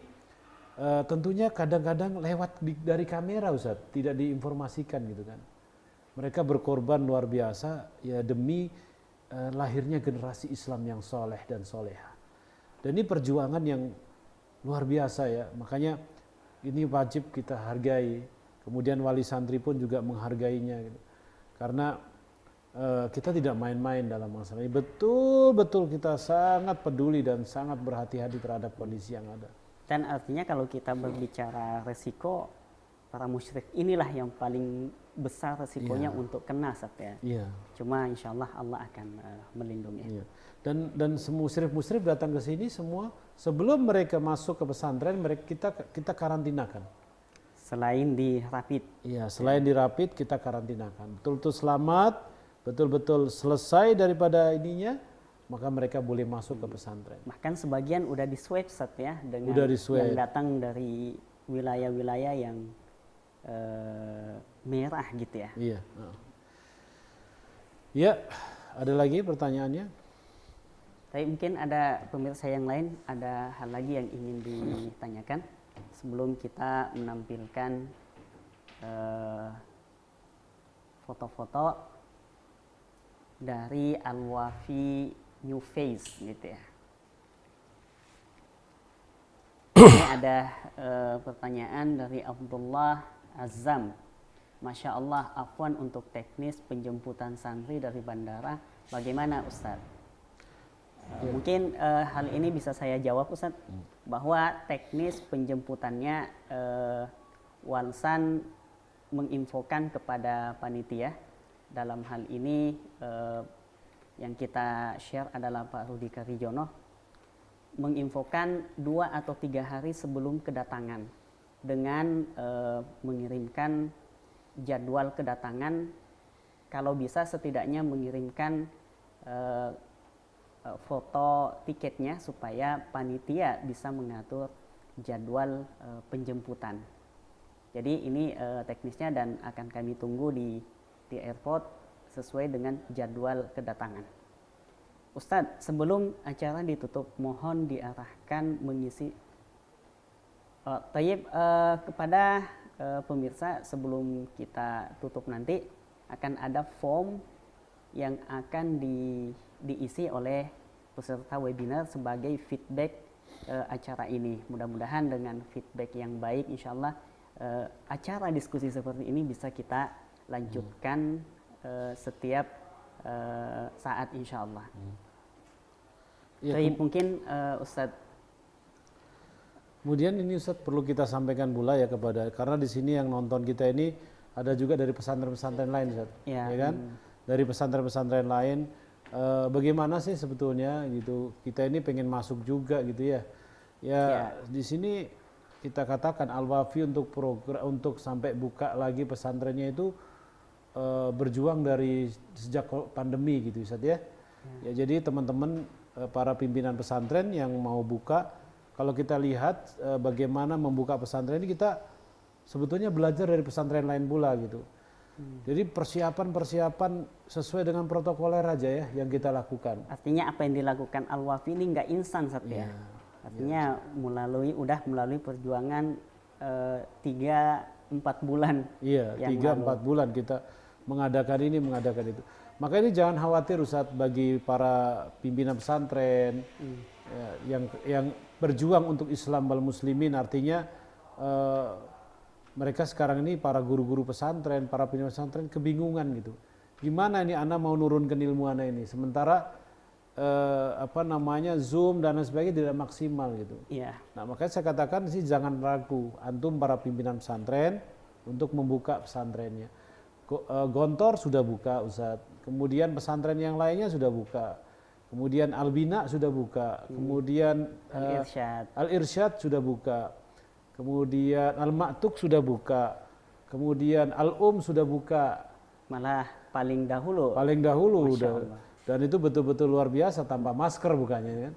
tentunya kadang-kadang lewat dari kamera, Ustaz, tidak diinformasikan gitu kan. Mereka berkorban luar biasa ya demi lahirnya generasi Islam yang soleh dan soleha. Dan ini perjuangan yang luar biasa ya, makanya ini wajib kita hargai. Kemudian wali santri pun juga menghargainya gitu. Karena kita tidak main-main dalam masalah ini. Betul-betul kita sangat peduli dan sangat berhati-hati terhadap kondisi yang ada. Dan artinya kalau kita berbicara resiko, para musyrik inilah yang paling besar resikonya untuk kena, Ustaz ya. Iya. Cuma insya Allah Allah akan melindungi. Iya. Dan musyrik-musyrik datang ke sini semua sebelum mereka masuk ke pesantren kita karantinakan. Selain di rapid. Iya, selain di rapid kita karantinakan. Betul-betul selamat, betul-betul selesai daripada ininya, maka mereka boleh masuk ke pesantren. Bahkan sebagian udah di swab, Ustaz ya, dengan yang datang dari wilayah-wilayah yang merah gitu ya. Iya. Ya, ada lagi pertanyaannya? Tapi mungkin ada pemirsa yang lain, ada hal lagi yang ingin ditanyakan sebelum kita menampilkan foto-foto dari Al-Wafi New Face gitu ya. Ini ada pertanyaan dari Abdullah Azam. Masya Allah, afwan untuk teknis penjemputan santri dari bandara. Bagaimana Ustaz? Mungkin hal ini bisa saya jawab Ustaz, bahwa teknis penjemputannya Walsan menginfokan kepada panitia. Dalam hal ini yang kita share adalah Pak Rudi Karijono, menginfokan 2 atau 3 hari sebelum kedatangan dengan mengirimkan jadwal kedatangan, kalau bisa setidaknya mengirimkan foto tiketnya supaya panitia bisa mengatur jadwal penjemputan. Jadi ini teknisnya dan akan kami tunggu di airport sesuai dengan jadwal kedatangan. Ustadz, sebelum acara ditutup, mohon diarahkan mengisi kepada pemirsa sebelum kita tutup nanti akan ada form yang akan diisi oleh peserta webinar sebagai feedback acara ini. Mudah-mudahan dengan feedback yang baik, insya Allah acara diskusi seperti ini bisa kita lanjutkan setiap saat, insya Allah. Ya, jadi mungkin Ustadz. Kemudian ini Ustadz perlu kita sampaikan pula ya kepada, karena di sini yang nonton kita ini ada juga dari pesantren-pesantren lain Ustadz, ya kan? Dari pesantren-pesantren lain, bagaimana sih sebetulnya gitu? Kita ini pengen masuk juga gitu ya. Ya. Di sini kita katakan Al-Wafi untuk sampai buka lagi pesantrennya itu berjuang dari sejak pandemi gitu Ustadz ya. Ya jadi teman-teman para pimpinan pesantren yang mau buka, kalau kita lihat bagaimana membuka pesantren ini, kita sebetulnya belajar dari pesantren lain pula gitu. Jadi persiapan sesuai dengan protokoler aja ya yang kita lakukan. Artinya apa yang dilakukan Al-Wafi ini nggak instan Ustadz ya. Artinya melalui perjuangan 3-4 bulan. Iya, 3-4 bulan kita mengadakan ini, mengadakan itu. Maka ini jangan khawatir Ustadz bagi para pimpinan pesantren yang berjuang untuk Islam wal muslimin, artinya mereka sekarang ini para guru-guru pesantren, para pimpinan pesantren kebingungan gitu. Gimana ini anak mau nurunkan ilmu anak ini sementara Zoom dan lain sebagainya tidak maksimal gitu. Iya. Nah, makanya saya katakan sih jangan ragu antum para pimpinan pesantren untuk membuka pesantrennya. Gontor sudah buka Ustadz, kemudian pesantren yang lainnya sudah buka, kemudian Al-Bina sudah buka, kemudian Al-Irsyad sudah buka, kemudian Al-Ma'tuk sudah buka, kemudian Al-Um sudah buka. Malah paling dahulu udah. Dan itu betul-betul luar biasa tanpa masker bukannya kan.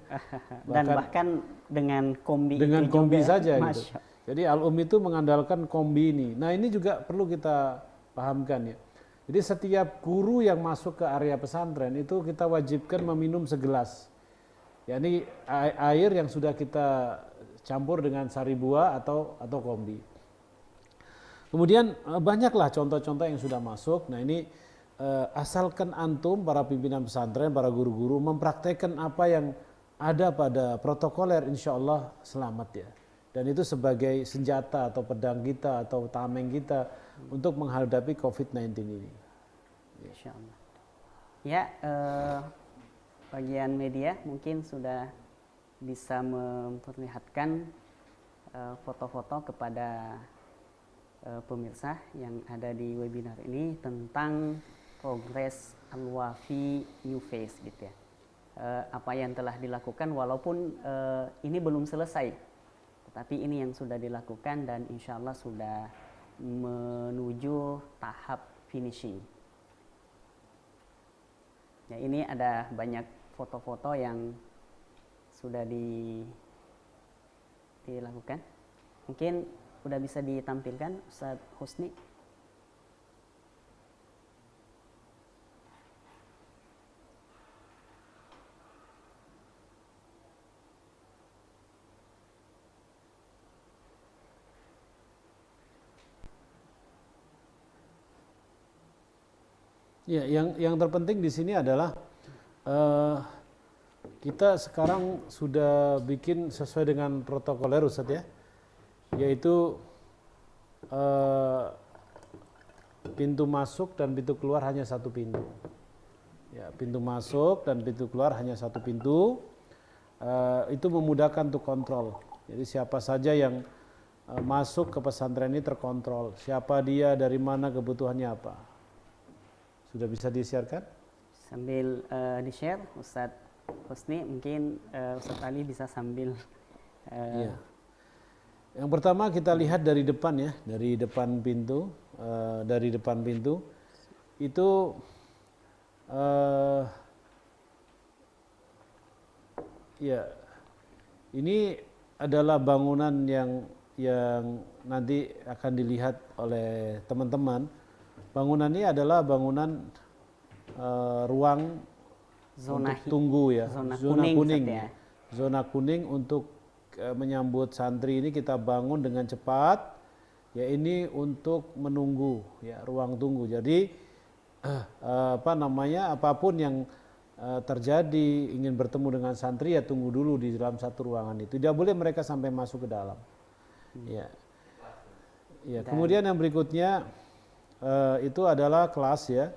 Dan bahkan dengan kombi. Dengan kombi saja gitu. Masya. Jadi Al-Um itu mengandalkan kombi ini. Nah ini juga perlu kita pahamkan ya. Jadi setiap guru yang masuk ke area pesantren itu kita wajibkan meminum segelas. yakni air yang sudah kita campur dengan sari buah atau kombi. Kemudian banyaklah contoh-contoh yang sudah masuk. Nah ini asalkan antum para pimpinan pesantren, para guru-guru mempraktekkan apa yang ada pada protokoler, insya Allah selamat ya. Dan itu sebagai senjata atau pedang kita atau tameng kita untuk menghadapi COVID-19 ini. Insya Allah. Ya, bagian media mungkin sudah bisa memperlihatkan foto-foto kepada pemirsa yang ada di webinar ini tentang progres Al-Wafi New Face gitu ya. Apa yang telah dilakukan walaupun ini belum selesai, tetapi ini yang sudah dilakukan dan insya Allah sudah menuju tahap finishing. Ya, ini ada banyak foto-foto yang sudah dilakukan. Mungkin udah bisa ditampilkan Ustadz Husni. Ya, yang terpenting di sini adalah kita sekarang sudah bikin sesuai dengan protokoler Ustadz ya, yaitu pintu masuk dan pintu keluar hanya satu pintu. Ya, pintu masuk dan pintu keluar hanya satu pintu. Itu memudahkan untuk kontrol. Jadi siapa saja yang masuk ke pesantren ini terkontrol. Siapa dia, dari mana, kebutuhannya apa. Sudah bisa di-share-kan? Sambil di-share, Ustadz Husni, mungkin Ustadz Ali bisa sambil. Iya. Yang pertama kita lihat dari depan ya, dari depan pintu, itu ya, ini adalah bangunan yang nanti akan dilihat oleh teman-teman. Bangunan ini adalah bangunan ruang Zona untuk tunggu ya, zona kuning ya. Zona kuning untuk menyambut santri ini kita bangun dengan cepat. Ya, ini untuk menunggu ya, ruang tunggu. Jadi apapun yang terjadi, ingin bertemu dengan santri ya tunggu dulu di dalam satu ruangan itu. Tidak boleh mereka sampai masuk ke dalam. Ya. Ya, kemudian yang berikutnya itu adalah kelas ya.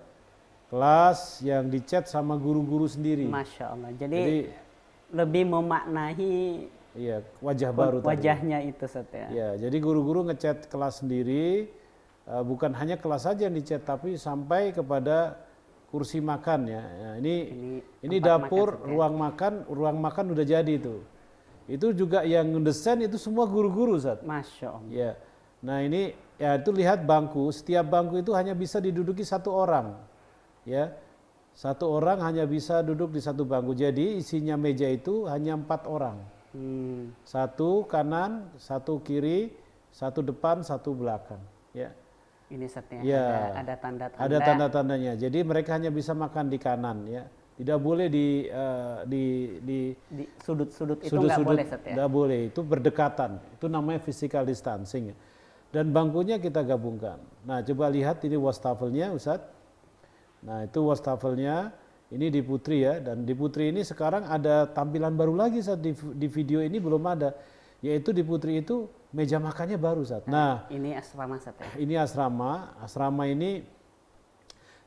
Kelas yang dicat sama guru-guru sendiri. Masya Allah. Jadi lebih memaknai wajah baru wajahnya tadi. Itu Ustaz ya. Ya, jadi guru-guru ngecat kelas sendiri, bukan hanya kelas saja yang dicat tapi sampai kepada kursi makan ya. Ya, ini dapur, makan, ruang makan udah jadi itu. Itu juga yang ngedesain itu semua guru-guru Ustaz. Masya Allah. Ya. Nah, ini ya itu lihat bangku, setiap bangku itu hanya bisa diduduki satu orang. Ya. Satu orang hanya bisa duduk di satu bangku. Jadi isinya meja itu hanya 4 orang. Satu kanan, satu kiri, satu depan, satu belakang. Ya. Ini setnya ya. Ada tanda-tanda. Ada tanda-tandanya. Jadi mereka hanya bisa makan di kanan ya. Tidak boleh di sudut-sudut itu nggak boleh Set ya. Nggak boleh, itu berdekatan. Itu namanya physical distancing. Dan bangkunya kita gabungkan. Nah, coba lihat ini wastafelnya Ustadz. Nah, itu wastafelnya. Ini di Putri ya, dan di Putri ini sekarang ada tampilan baru lagi saat di video ini belum ada, yaitu di Putri itu meja makannya baru saat. Nah, ini asrama Ustaz ya. Ini asrama ini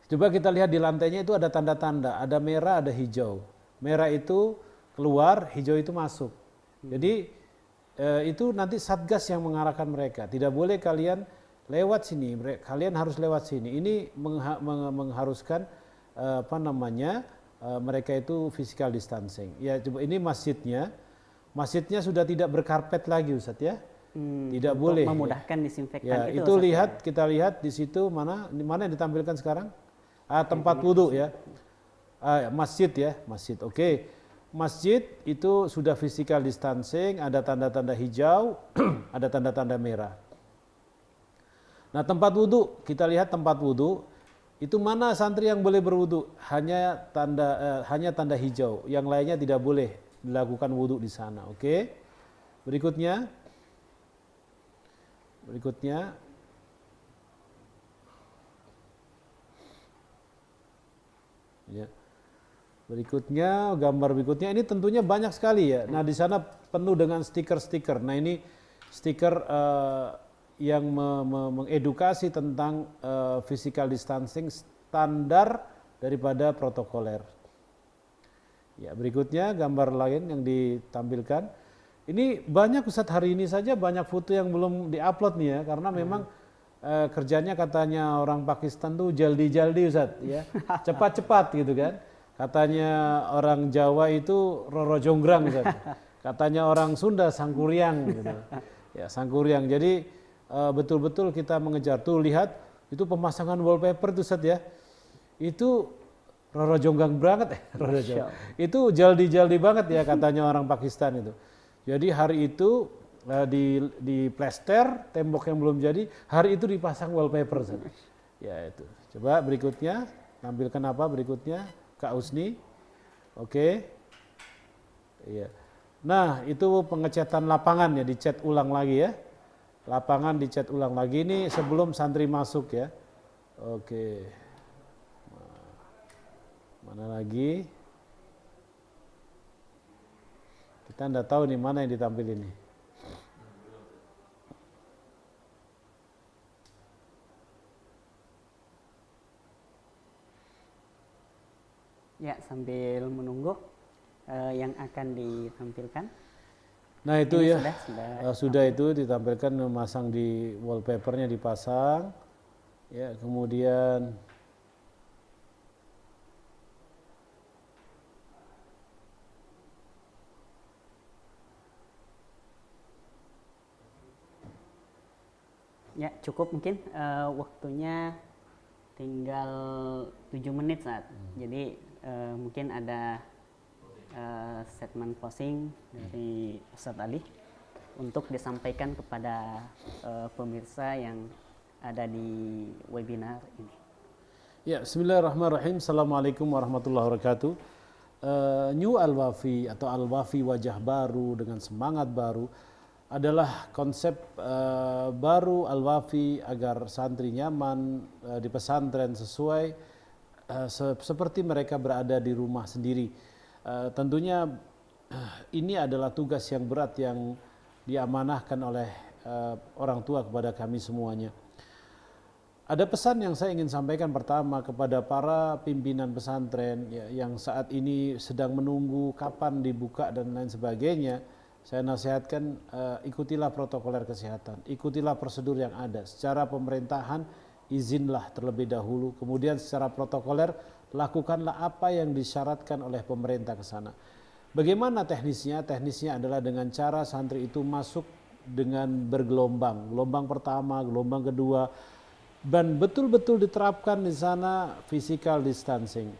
coba kita lihat di lantainya itu ada tanda-tanda, ada merah, ada hijau. Merah itu keluar, hijau itu masuk. Jadi itu nanti satgas yang mengarahkan mereka. Tidak boleh kalian lewat sini, kalian harus lewat sini. Ini mengharuskan mereka itu physical distancing. Ya, coba ini masjidnya. Masjidnya sudah tidak berkarpet lagi Ustaz ya. Tidak boleh. Memudahkan disinfektan ya, itu Ustaz, lihat ya? Kita lihat di situ mana yang ditampilkan sekarang? Tempat wudhu ya. Masjid ya, masjid. Oke. Masjid itu sudah physical distancing, ada tanda-tanda hijau, ada tanda-tanda merah. Nah, tempat wudhu, kita lihat tempat wudhu. Itu mana santri yang boleh berwudu? Hanya tanda hijau, yang lainnya tidak boleh dilakukan wudu di sana. Oke. Berikutnya. Ya. Berikutnya, gambar berikutnya ini tentunya banyak sekali ya. Nah, di sana penuh dengan stiker-stiker. Nah, ini stiker yang mengedukasi tentang physical distancing standar daripada protokoler. Ya, berikutnya gambar lain yang ditampilkan. Ini banyak Ustadz, hari ini saja banyak foto yang belum diupload nih ya, karena memang kerjanya katanya orang Pakistan tuh jaldi-jaldi Ustadz ya. Cepat-cepat gitu kan. Katanya orang Jawa itu Roro Jonggrang Ustadz. Katanya orang Sunda Sangkuriang gitu. Ya, Sangkuriang. Jadi betul-betul kita mengejar. Tuh lihat itu pemasangan wallpaper tuh Ustadz ya. Itu Roro Jonggrang banget itu jaldi-jaldi banget ya katanya orang Pakistan itu. Jadi hari itu di plester tembok yang belum jadi, hari itu dipasang wallpaper Ustadz. Ya itu. Coba berikutnya, tampilkan apa berikutnya? Kak Usni, oke, iya. Nah itu pengecatan lapangan ya, dicat ulang lagi ya, lapangan dicat ulang lagi ini sebelum santri masuk ya, oke. Mana lagi? Kita nggak tahu nih mana yang ditampilin nih. Ya, sambil menunggu yang akan ditampilkan. Nah itu ini ya, sudah itu ditampilkan, memasang di wallpapernya dipasang. Ya, kemudian ya cukup mungkin waktunya tinggal 7 menit saat. Jadi mungkin ada statement closing dari Ustadz Ali untuk disampaikan kepada pemirsa yang ada di webinar ini. Ya, bismillahirrahmanirrahim. Assalamualaikum warahmatullahi wabarakatuh. New Al-Wafi atau Al-Wafi wajah baru dengan semangat baru adalah konsep baru Al-Wafi agar santri nyaman di pesantren sesuai seperti mereka berada di rumah sendiri. Tentunya ini adalah tugas yang berat yang diamanahkan oleh orang tua kepada kami semuanya. Ada pesan yang saya ingin sampaikan pertama kepada para pimpinan pesantren yang saat ini sedang menunggu kapan dibuka dan lain sebagainya. Saya nasihatkan ikutilah protokoler kesehatan, ikutilah prosedur yang ada. Secara pemerintahan izinlah terlebih dahulu, kemudian secara protokoler lakukanlah apa yang disyaratkan oleh pemerintah ke sana. Bagaimana teknisnya? Teknisnya adalah dengan cara santri itu masuk dengan bergelombang, gelombang pertama, gelombang kedua, dan betul-betul diterapkan di sana physical distancing.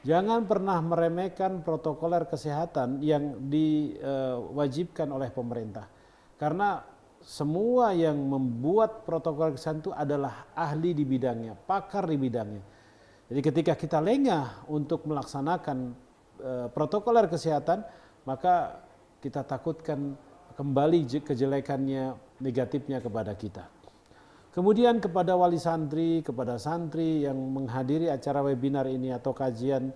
Jangan pernah meremehkan protokoler kesehatan yang diwajibkan oleh pemerintah. Karena semua yang membuat protokol kesehatan itu adalah ahli di bidangnya, pakar di bidangnya. Jadi ketika kita lengah untuk melaksanakan protokoler kesehatan, maka kita takutkan kembali kejelekannya, negatifnya kepada kita. Kemudian kepada wali santri, kepada santri yang menghadiri acara webinar ini atau kajian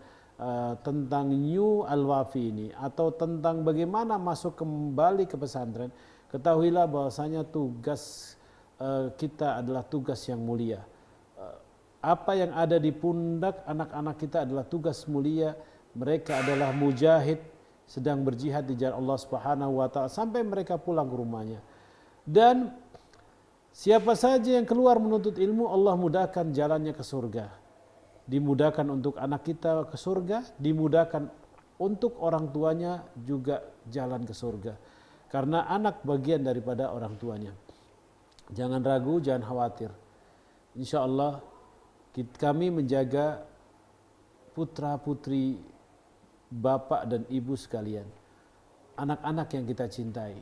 tentang New Al-Wafi ini atau tentang bagaimana masuk kembali ke pesantren, ketahuilah bahwasanya tugas kita adalah tugas yang mulia. Apa yang ada di pundak anak-anak kita adalah tugas mulia. Mereka adalah mujahid sedang berjihad di jalan Allah Subhanahu wa taala sampai mereka pulang ke rumahnya. Dan siapa saja yang keluar menuntut ilmu, Allah mudahkan jalannya ke surga. Dimudahkan untuk anak kita ke surga, dimudahkan untuk orang tuanya juga jalan ke surga. Karena anak bagian daripada orang tuanya. Jangan ragu, jangan khawatir. Insya Allah kami menjaga putra-putri bapak dan ibu sekalian. Anak-anak yang kita cintai.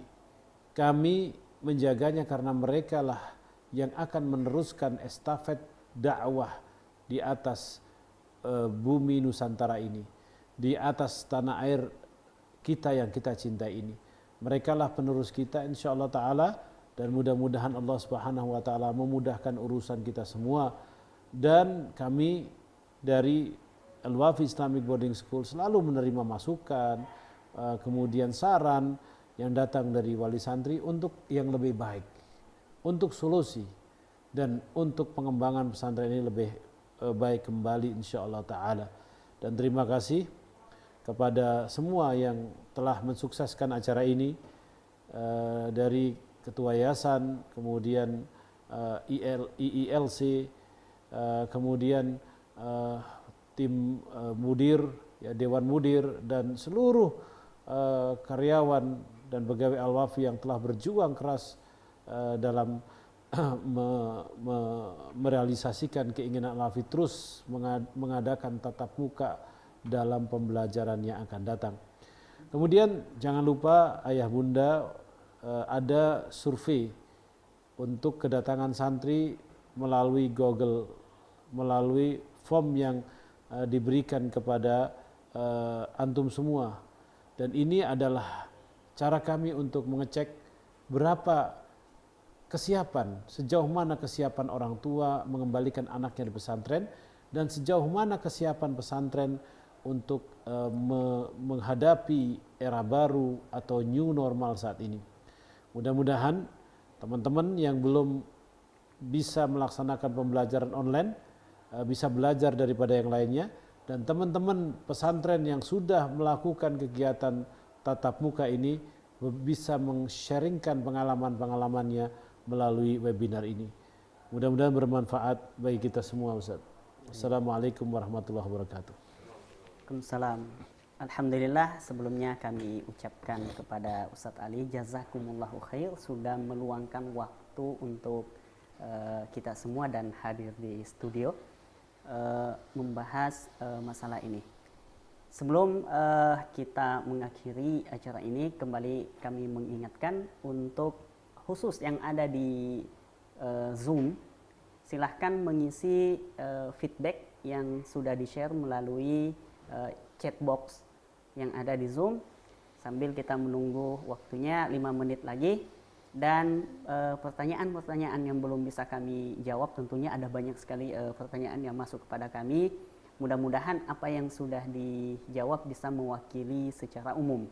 Kami menjaganya karena mereka lah yang akan meneruskan estafet dakwah di atas bumi Nusantara ini, di atas tanah air kita yang kita cintai ini. Mereka lah penerus kita insyaallah ta'ala, dan mudah-mudahan Allah Subhanahu wa ta'ala memudahkan urusan kita semua. Dan kami dari Al-Wafi Islamic Boarding School selalu menerima masukan, kemudian saran yang datang dari wali santri untuk yang lebih baik, untuk solusi dan untuk pengembangan pesantren ini lebih baik kembali insyaallah taala. Dan terima kasih kepada semua yang telah mensukseskan acara ini, dari ketua yayasan, kemudian IELC, kemudian tim mudir, ya, dewan mudir, dan seluruh karyawan dan pegawai Al-Wafi yang telah berjuang keras dalam merealisasikan keinginan Al-Wafi terus mengadakan tatap muka dalam pembelajaran yang akan datang. Kemudian jangan lupa ayah bunda, ada survei untuk kedatangan santri melalui Google, melalui form yang diberikan kepada antum semua. Dan ini adalah cara kami untuk mengecek berapa kesiapan, sejauh mana kesiapan orang tua mengembalikan anaknya di pesantren, dan sejauh mana kesiapan pesantren untuk menghadapi era baru atau new normal saat ini. Mudah-mudahan teman-teman yang belum bisa melaksanakan pembelajaran online bisa belajar daripada yang lainnya, dan teman-teman pesantren yang sudah melakukan kegiatan tatap muka ini bisa men-sharingkan pengalaman-pengalamannya melalui webinar ini. Mudah-mudahan bermanfaat bagi kita semua, Ustaz. Assalamualaikum warahmatullahi wabarakatuh. Waalaikumsalam. Alhamdulillah, sebelumnya kami ucapkan kepada Ustadz Ali, jazakumullahu khair sudah meluangkan waktu untuk kita semua dan hadir di studio membahas masalah ini. Sebelum kita mengakhiri acara ini, kembali kami mengingatkan untuk khusus yang ada di Zoom, silahkan mengisi feedback yang sudah di-share melalui chat box yang ada di Zoom sambil kita menunggu waktunya 5 menit lagi. Dan pertanyaan-pertanyaan yang belum bisa kami jawab, tentunya ada banyak sekali pertanyaan yang masuk kepada kami. Mudah-mudahan apa yang sudah dijawab bisa mewakili secara umum.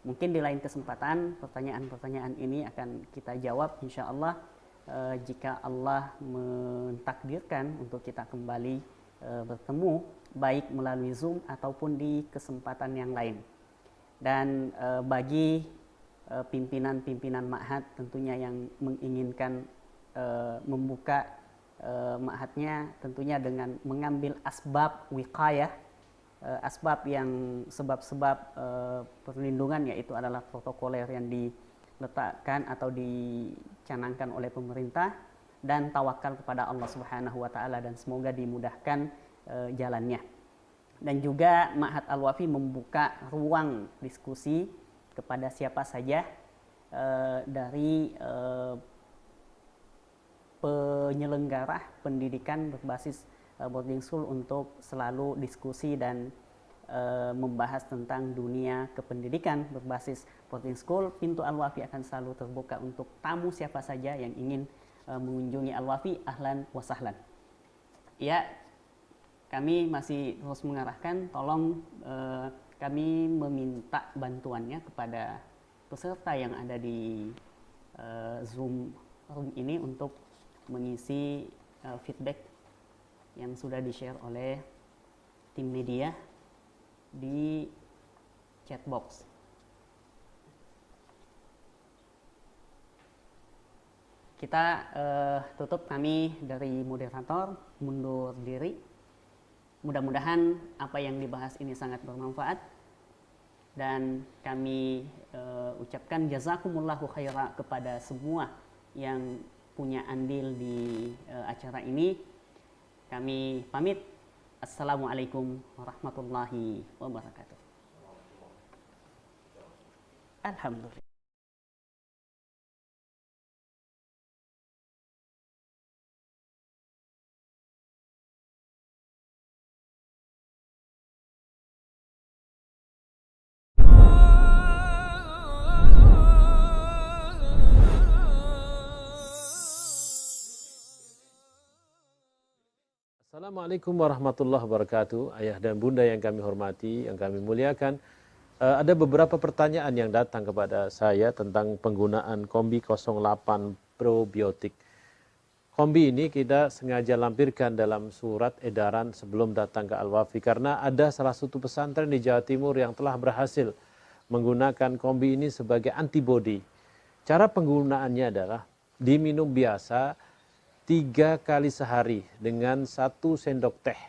Mungkin di lain kesempatan pertanyaan-pertanyaan ini akan kita jawab insya Allah jika Allah mentakdirkan untuk kita kembali bertemu, baik melalui Zoom ataupun di kesempatan yang lain. Dan bagi pimpinan-pimpinan ma'had tentunya yang menginginkan membuka ma'hadnya tentunya dengan mengambil asbab wiqayah, sebab-sebab perlindungan, yaitu adalah protokoler yang diletakkan atau dicanangkan oleh pemerintah, dan tawakal kepada Allah Subhanahu wa taala, dan semoga dimudahkan jalannya. Dan juga Ma'had Al-Wafi membuka ruang diskusi kepada siapa saja dari penyelenggara pendidikan berbasis boarding school untuk selalu diskusi dan membahas tentang dunia kependidikan berbasis boarding school. Pintu Al-Wafi akan selalu terbuka untuk tamu siapa saja yang ingin mengunjungi Al-Wafi, ahlan wa sahlan. Ya, kami masih terus mengarahkan, tolong kami meminta bantuannya kepada peserta yang ada di Zoom room ini untuk mengisi feedback yang sudah di-share oleh tim media di chat box. Kita tutup, kami dari moderator mundur diri. Mudah-mudahan apa yang dibahas ini sangat bermanfaat, dan kami ucapkan jazakumullahu khaira kepada semua yang punya andil di acara ini. Kami pamit. Assalamualaikum warahmatullahi wabarakatuh. Alhamdulillah. Assalamualaikum warahmatullahi wabarakatuh. Ayah dan bunda yang kami hormati, yang kami muliakan. Ada beberapa pertanyaan yang datang kepada saya tentang penggunaan Kombi 08 probiotik. Kombi ini kita sengaja lampirkan dalam surat edaran sebelum datang ke Al-Wafi. Karena ada salah satu pesantren di Jawa Timur yang telah berhasil menggunakan Kombi ini sebagai antibodi. Cara penggunaannya adalah diminum biasa 3 kali sehari dengan 1 sendok teh.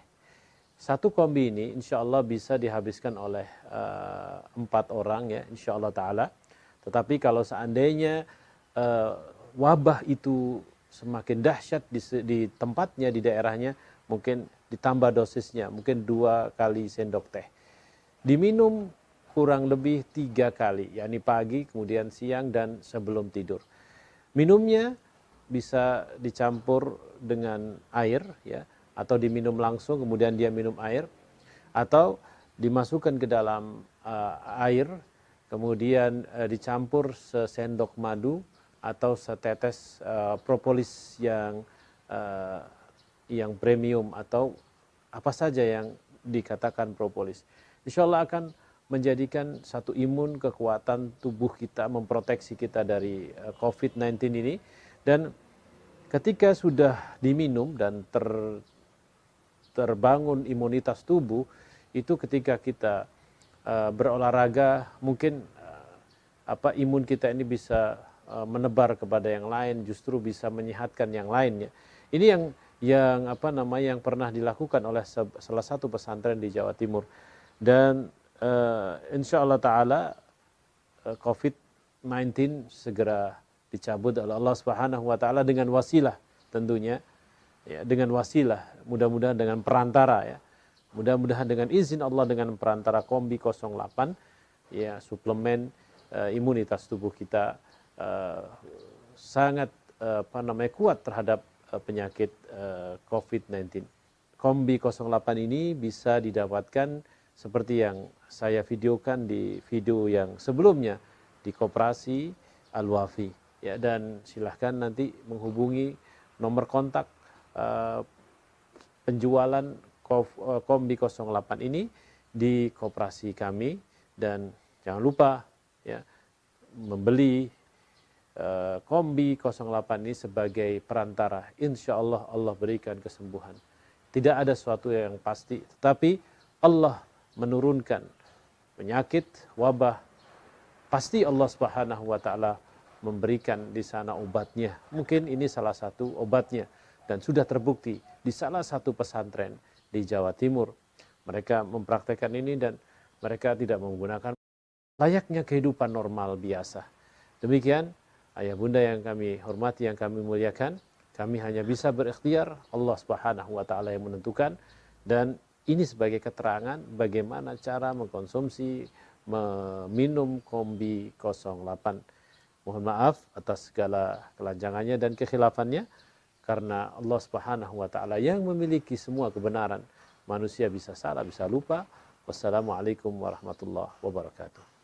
1 Kombi ini insya Allah bisa dihabiskan oleh 4 orang ya insya Allah ta'ala. Tetapi kalau seandainya wabah itu semakin dahsyat di tempatnya, di daerahnya, mungkin ditambah dosisnya, mungkin 2 kali sendok teh. Diminum kurang lebih 3 kali, yakni pagi, kemudian siang, dan sebelum tidur. Minumnya bisa dicampur dengan air ya, atau diminum langsung kemudian dia minum air, atau dimasukkan ke dalam air kemudian dicampur sesendok madu atau setetes propolis yang premium atau apa saja yang dikatakan propolis. Insya Allah akan menjadikan satu imun kekuatan tubuh kita, memproteksi kita dari COVID-19 ini. Dan ketika sudah diminum dan terbangun imunitas tubuh, itu ketika kita berolahraga, mungkin imun kita ini bisa menebar kepada yang lain, justru bisa menyehatkan yang lainnya. Ini yang pernah dilakukan oleh salah satu pesantren di Jawa Timur. Dan insya Allah Ta'ala COVID-19 segera dicabut oleh Allah Subhanahu wa taala dengan wasilah tentunya ya, dengan wasilah, mudah-mudahan dengan perantara ya. Mudah-mudahan dengan izin Allah dengan perantara Kombi 08 ya, suplemen imunitas tubuh kita sangat kuat terhadap penyakit COVID-19. Kombi 08 ini bisa didapatkan seperti yang saya videokan di video yang sebelumnya di Koperasi Al-Wafi. Ya, dan silahkan nanti menghubungi nomor kontak penjualan Kombi 08 ini di koperasi kami. Dan jangan lupa ya, membeli Kombi 08 ini sebagai perantara. Insya Allah Allah berikan kesembuhan. Tidak ada sesuatu yang pasti, tetapi Allah menurunkan penyakit, wabah. Pasti Allah Subhanahu wa taala memberikan di sana obatnya. Mungkin ini salah satu obatnya dan sudah terbukti di salah satu pesantren di Jawa Timur. Mereka mempraktekkan ini dan mereka tidak menggunakan layaknya kehidupan normal biasa. Demikian ayah bunda yang kami hormati, yang kami muliakan, kami hanya bisa berikhtiar, Allah Subhanahu wa taala yang menentukan, dan ini sebagai keterangan bagaimana cara mengkonsumsi, meminum Kombi 08. Mohon maaf atas segala kelanjangannya dan kekhilafannya, karena Allah Subhanahu wa taala yang memiliki semua kebenaran. Manusia bisa salah, bisa lupa. Wassalamualaikum warahmatullahi wabarakatuh.